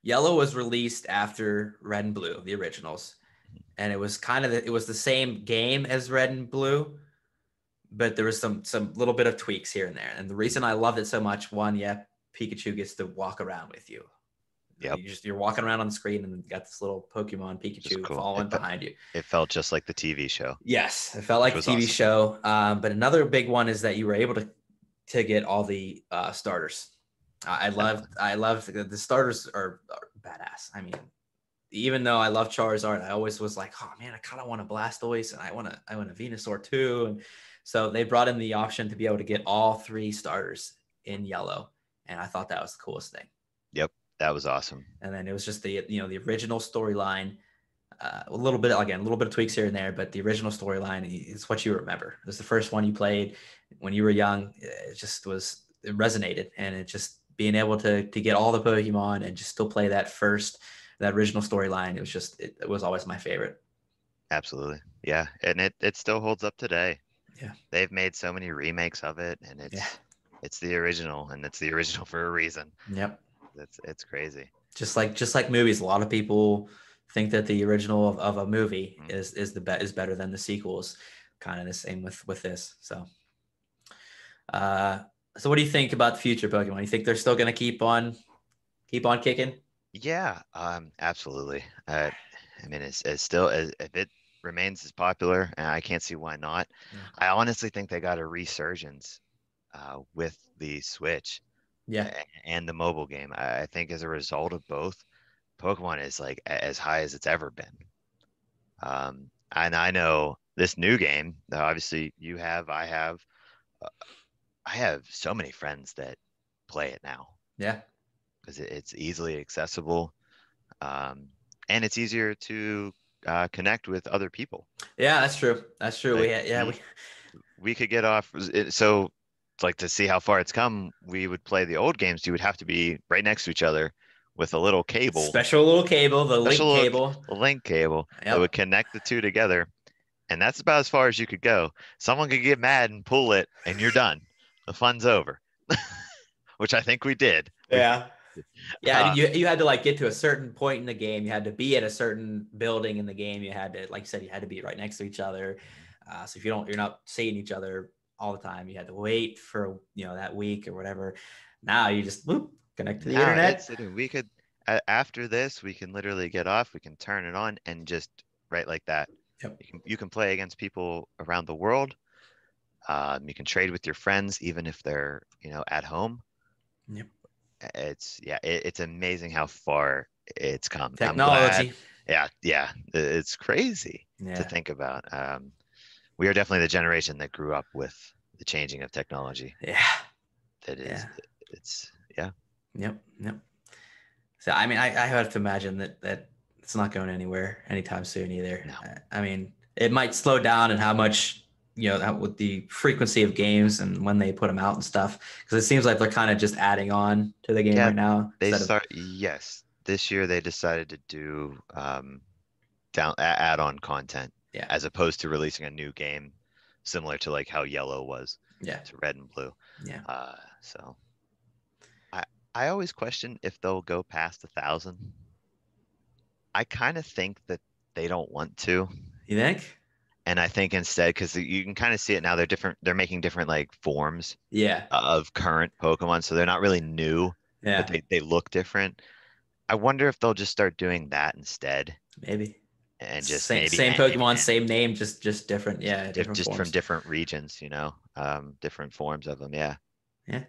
Yellow was released after Red and Blue, the originals, and it was it was the same game as Red and Blue, but there was some little bit of tweaks here and there. And the reason I loved it so much, one, yeah, Pikachu gets to walk around with you. Yep. You're walking around on the screen and got this little Pokemon Just Pikachu cool. following behind you. It felt just like the TV show, Yes, it felt which like a was TV awesome. show. But another big one is that you were able to get all the starters. Definitely. I loved the starters are badass. I mean, even though I love Charizard, I always was like, oh man, I kind of want a Blastoise and I want a Venusaur too. And so they brought in the option to be able to get all three starters in Yellow, and I thought that was the coolest thing. Yep. That was awesome. And then it was just the original storyline. A little bit again, a little bit of tweaks here and there, but the original storyline is what you remember. It was the first one you played when you were young. It resonated, and it just being able to get all the Pokemon and just still play that original storyline. It was always my favorite. Absolutely. Yeah. And it still holds up today. Yeah, They've made so many remakes of it, and yeah, it's the original, and it's the original for a reason. yep. It's crazy. Just like movies, a lot of people think that the original of a movie Mm. is better than the sequels. Kind of the same with this. Uh, so what do you think about the future Pokemon? You think they're still going to keep on kicking? Yeah, absolutely. I mean, it's still as if it remains as popular, and I can't see why not. Yeah, I honestly think they got a resurgence with the Switch yeah, and the mobile game. I think as a result of both, Pokemon is like as high as it's ever been. And I know this new game, obviously uh, I have so many friends that play it now yeah, because it's easily accessible, um, and it's easier to connect with other people. yeah. That's true. That's true. Like We we could get off. So like to see how far it's come, we would play the old games. You would have to be right next to each other with a little cable, special little cable, the link special little cable. link cable that would Yep. connect the two together, and that's about as far as you could go. Someone could get mad and pull it, and you're done. The fun's over, which I think we did. We Yeah. Yeah, uh, you had to like get to a certain point in the game. You had to be at a certain building in the game. You had to, like you said, you had to be right next to each other. So if you're not seeing each other all the time. You had to wait for that week or whatever. Now you just whoop, connect to the now internet. we could after this we can literally get off. We can turn it on and just right like that. Yep. You can play against people around the world. You can trade with your friends even if they're at home. Yep. It's amazing how far it's come. I'm glad. Technology. Yeah, it's crazy to Yeah. think about. We are definitely the generation that grew up with the changing of technology. Yeah. That is, Yeah. it's yeah. Yep. Yep. So I mean, I have to imagine that it's not going anywhere anytime soon either. No, I mean, it might slow down in how much that with the frequency of games and when they put them out and stuff, because it seems like they're kind of just adding on to the game Yeah, right now they instead of start. Yes, this year they decided to do add-on content yeah, as opposed to releasing a new game, similar to like how Yellow was yeah, to Red and Blue. yeah. So I I always question if they'll go past 1,000. I kind of think that they don't want to. You think? And I think instead, because you can kind of see it now, they're making different like forms Yeah, of current Pokemon, so they're not really new, but yeah, they look different. I wonder if they'll just start doing that instead, maybe. and just Same maybe Pokemon, same name, just different. Yeah, different just from forms. different regions, different forms of them. Yeah, Yeah,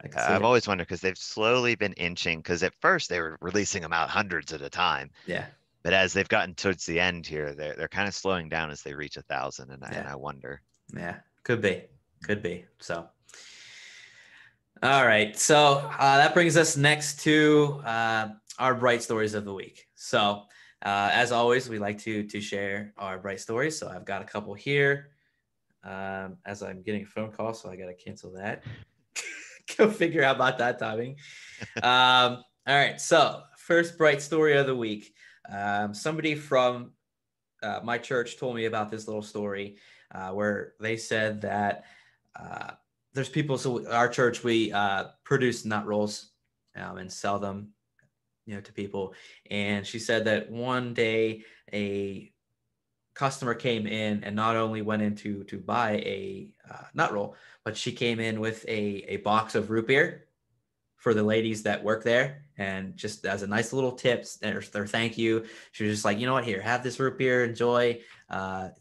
I can see I've it. always wondered because they've slowly been inching. Because at first they were releasing them out hundreds at a time, Yeah, but as they've gotten towards the end here, they're kind of slowing down as they reach 1,000, and yeah, I wonder. yeah. Could be. So, all right. So that brings us next to our bright stories of the week. So, as always, we like to share our bright stories. So I've got a couple here. As I'm getting a phone call, so I got to cancel that. Go figure out about that timing. All right. So first bright story of the week. Somebody from my church told me about this little story where they said that uh, there's people. So our church, we produce nut rolls and sell them, to people. And she said that one day a customer came in and not only went in to buy a nut roll, but she came in with a box of root beer for the ladies that work there. And just as a nice little tip, their thank you, she was just like, you know what, here, have this root beer, enjoy.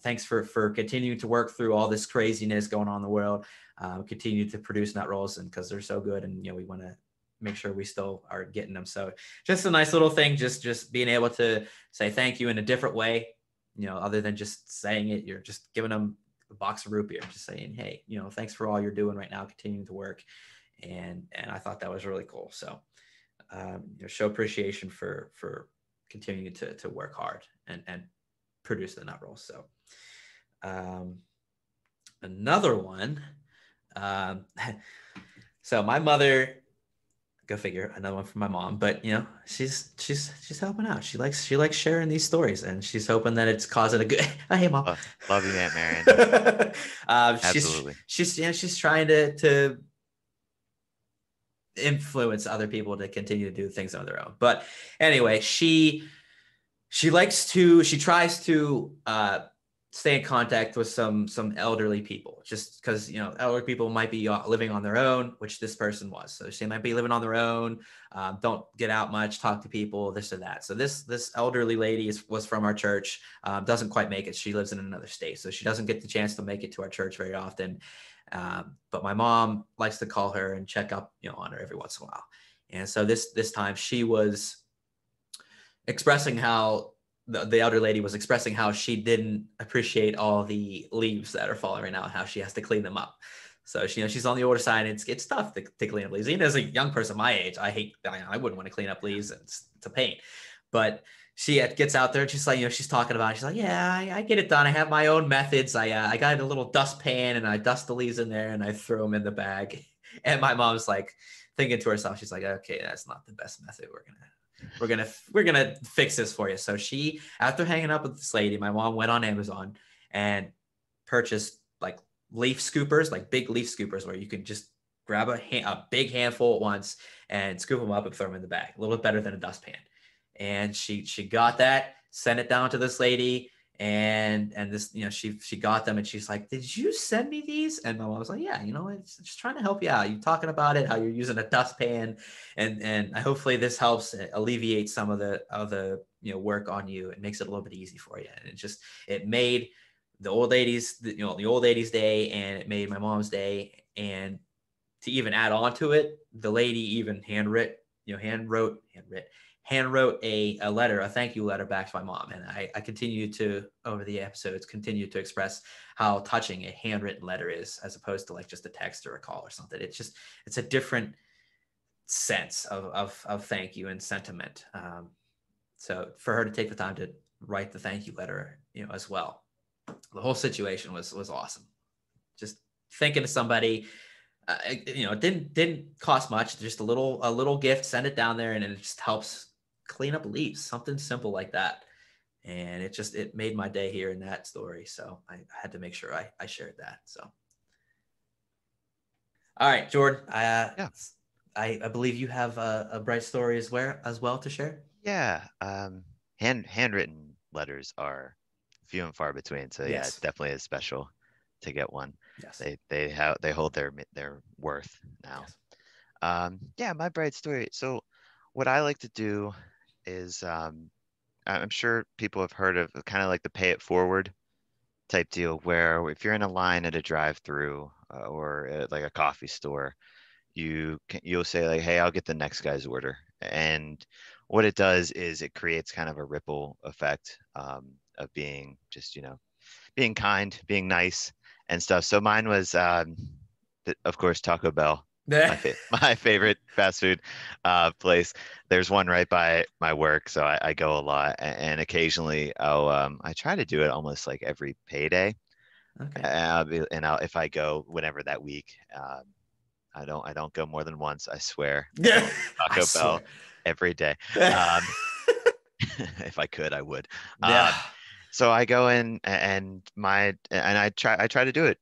Thanks for continuing to work through all this craziness going on in the world. Continue to produce nut rolls, and because they're so good, and we want to make sure we still are getting them. So just a nice little thing, just being able to say thank you in a different way, other than just saying it. You're just giving them a box of root beer, just saying, hey, thanks for all you're doing right now, continuing to work. And I thought that was really cool. So show appreciation for continuing to work hard and produce the nut rolls. So another one. Um, so my mother, go figure, another one from my mom, but she's helping out. She likes sharing these stories, and she's hoping that it's causing a good. Oh, hey, mom. Love you, Aunt Marion. She's Absolutely. she's trying to influence other people to continue to do things on their own. But anyway, she tries to stay in contact with some elderly people, just because elderly people might be living on their own, which this person was. So she might be living on their own, don't get out much, talk to people, this or that. So this elderly lady was from our church, doesn't quite make it. She lives in another state, so she doesn't get the chance to make it to our church very often. But my mom likes to call her and check up on her every once in a while. And so this time she was expressing how the elder lady was expressing how she didn't appreciate all the leaves that are falling right now and how she has to clean them up. So she's on the older side. And it's tough to clean up leaves. Even as a young person my age, I wouldn't want to clean up leaves. It's a pain. But she gets out there and she's like, she's talking about it. She's like, yeah, I get it done. I have my own methods. I got a little dustpan and I dust the leaves in there and I throw them in the bag. And my mom's like thinking to herself, she's like, okay, that's not the best method. We're gonna fix this for you. So she, after hanging up with this lady, my mom went on Amazon and purchased like leaf scoopers, like big leaf scoopers, where you can just grab a big handful at once and scoop them up and throw them in the bag. A little bit better than a dustpan. And she got that, sent it down to this lady, and this, she got them, and she's like, did you send me these? And my mom was like, yeah, it's just trying to help you out. You talking about it, how you're using a dustpan, and hopefully this helps alleviate some of the work on you. It makes it a little bit easy for you. And it made the old ladies, the old ladies' day, and it made my mom's day. And to even add on to it, the lady even hand wrote a letter, a thank you letter back to my mom. And I continue to, over the episodes, continue to express how touching a handwritten letter is, as opposed to like just a text or a call or something. It's a different sense of thank you and sentiment. So for her to take the time to write the thank you letter, as well, the whole situation was awesome. just thinking of somebody. It didn't cost much, just a little gift, send it down there, and it just helps clean up leaves, something simple like that. And it made my day hearing that story. So I had to make sure I shared that. So all right, Jordan, Yeah. I believe you have a bright story as well to share. Yeah. Handwritten letters are few and far between. So yeah, it Yes. definitely is special to get one. Yes. They hold their worth now. Yes. Yeah, my bright story. So what I like to do is I'm sure people have heard of kind of like the pay it forward type deal where if you're in a line at a drive-through or at like a coffee store, you'll say like, "Hey, I'll get the next guy's order." And what it does is it creates kind of a ripple effect of being just, being kind, being nice and stuff. So mine was, of course, Taco Bell, Yeah. my favorite fast food place. There's one right by my work, so I go a lot, and occasionally I try to do it almost like every payday. Okay. If I go whenever that week, I don't go more than once. I swear. I Yeah. go I Taco Bell swear. every day. Yeah. Um, if I could, I would. Um, so I go in and I try to do it,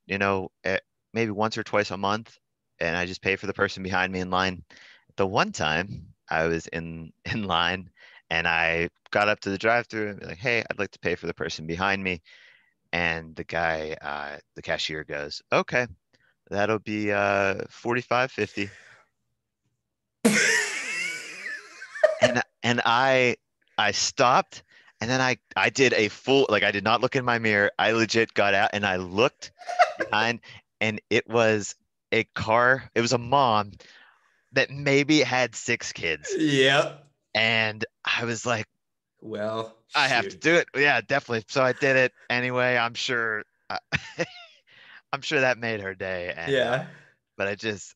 maybe once or twice a month, and I just pay for the person behind me in line. The one time I was in line and I got up to the drive-through and be like, "Hey, I'd like to pay for the person behind me." And the cashier goes, "Okay, that'll be 45.50." And I stopped and then I did a full, like, I did not look in my mirror. I legit got out and I looked behind, and it was a mom that maybe had six kids. Yep. And I was like, Well, I have to shoot. do it. Yeah, definitely. So I did it anyway. I'm sure that made her day. Yeah. But I just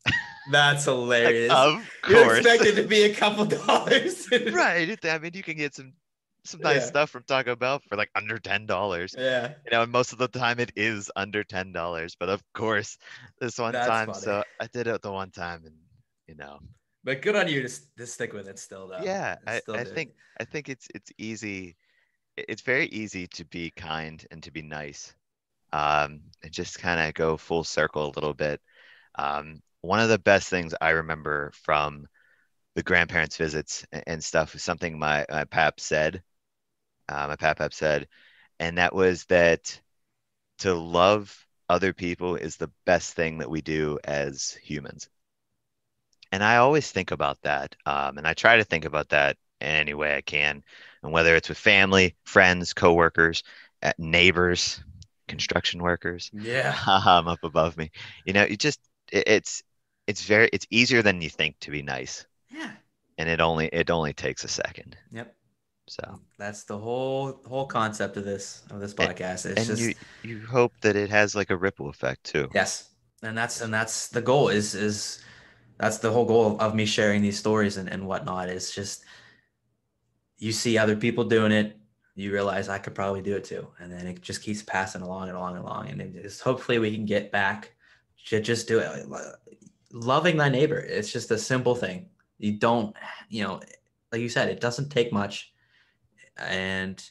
That's like, hilarious. of You course. expected to be a couple dollars. Right. I mean, you can get some nice Yeah. stuff from Taco Bell for like under $10. Yeah. And most of the time it is under $10. But of course, this one That's time, funny. so I did it the one time, and you know, But good on you to stick with it still, though. yeah, And still do it. I think it's easy. It's very easy to be kind and to be nice. And just kind of go full circle a little bit. One of the best things I remember from the grandparents' visits and stuff was something my pap said. My pap said, and that was that to love other people is the best thing that we do as humans. And I always think about that. And I try to think about that any way I can. And whether it's with family, friends, coworkers, neighbors, construction workers, Yeah. up above me, you just, it's easier than you think to be nice. Yeah. And it only takes a second. Yep. So, That's the whole concept of this a- podcast. It's and just you hope that it has like a ripple effect too. yes. And that's the goal is that's the whole goal of me sharing these stories and whatnot is just you see other people doing it, you realize I could probably do it too. And then it just keeps passing along and along and along. And it just, hopefully we can get back to just do it. Loving thy neighbor. It's just a simple thing. You don't, like you said, it doesn't take much and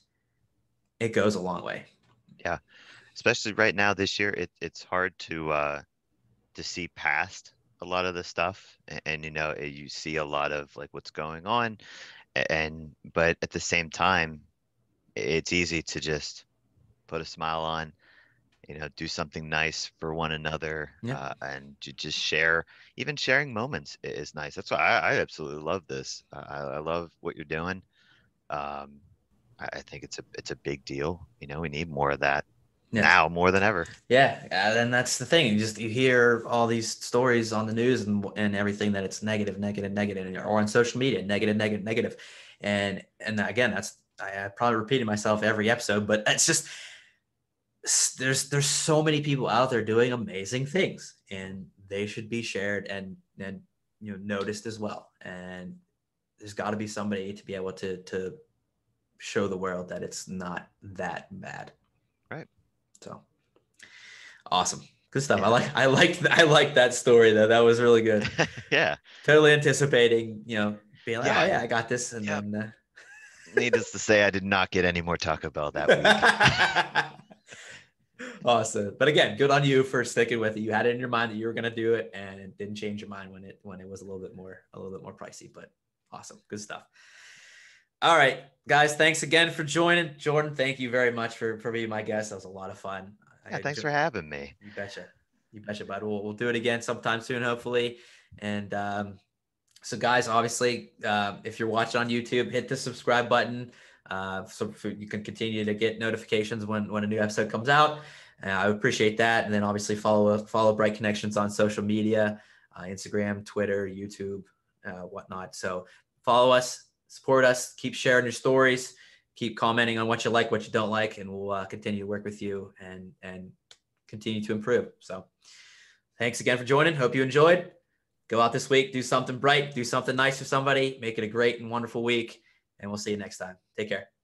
it goes a long way. Yeah, especially right now this year, it's hard to see past a lot of the stuff, and you see a lot of like what's going on, and but at the same time, it's easy to just put a smile on, do something nice for one another, Yeah. and to just share. Even sharing moments is nice. That's why I absolutely love this. I love what you're doing. Um, I think it's a big deal. We need more of that Yes. now more than ever. Yeah, and that's the thing. You hear all these stories on the news and everything that it's negative, negative, negative, or on social media, negative, negative, negative, and again, I probably repeated myself every episode, but it's just there's so many people out there doing amazing things, and they should be shared and noticed as well. And there's got to be somebody to be able to show the world that it's not that bad. Right. So awesome. Good stuff. Yeah. I like that story though. That was really good. Yeah. Totally anticipating, being like, oh Yeah. yeah, I got this. And Yep. then, Needless to say, I did not get any more Taco Bell that week. awesome. But again, good on you for sticking with it. You had it in your mind that you were going to do it and didn't change your mind when it was a little bit more pricey, but awesome. Good stuff. All right, guys, thanks again for joining. Jordan, thank you very much for being my guest. That was a lot of fun. Yeah, thanks for having me. You betcha. You betcha, bud. We'll do it again sometime soon, hopefully. And so, guys, obviously, if you're watching on YouTube, hit the subscribe button so you can continue to get notifications when a new episode comes out. I would appreciate that. And then obviously follow Bright Connections on social media, Instagram, Twitter, YouTube, whatnot. So follow us, support us, keep sharing your stories, keep commenting on what you like, what you don't like, and we'll continue to work with you and continue to improve. So thanks again for joining. Hope you enjoyed. Go out this week, do something bright, do something nice for somebody, make it a great and wonderful week, and we'll see you next time. Take care.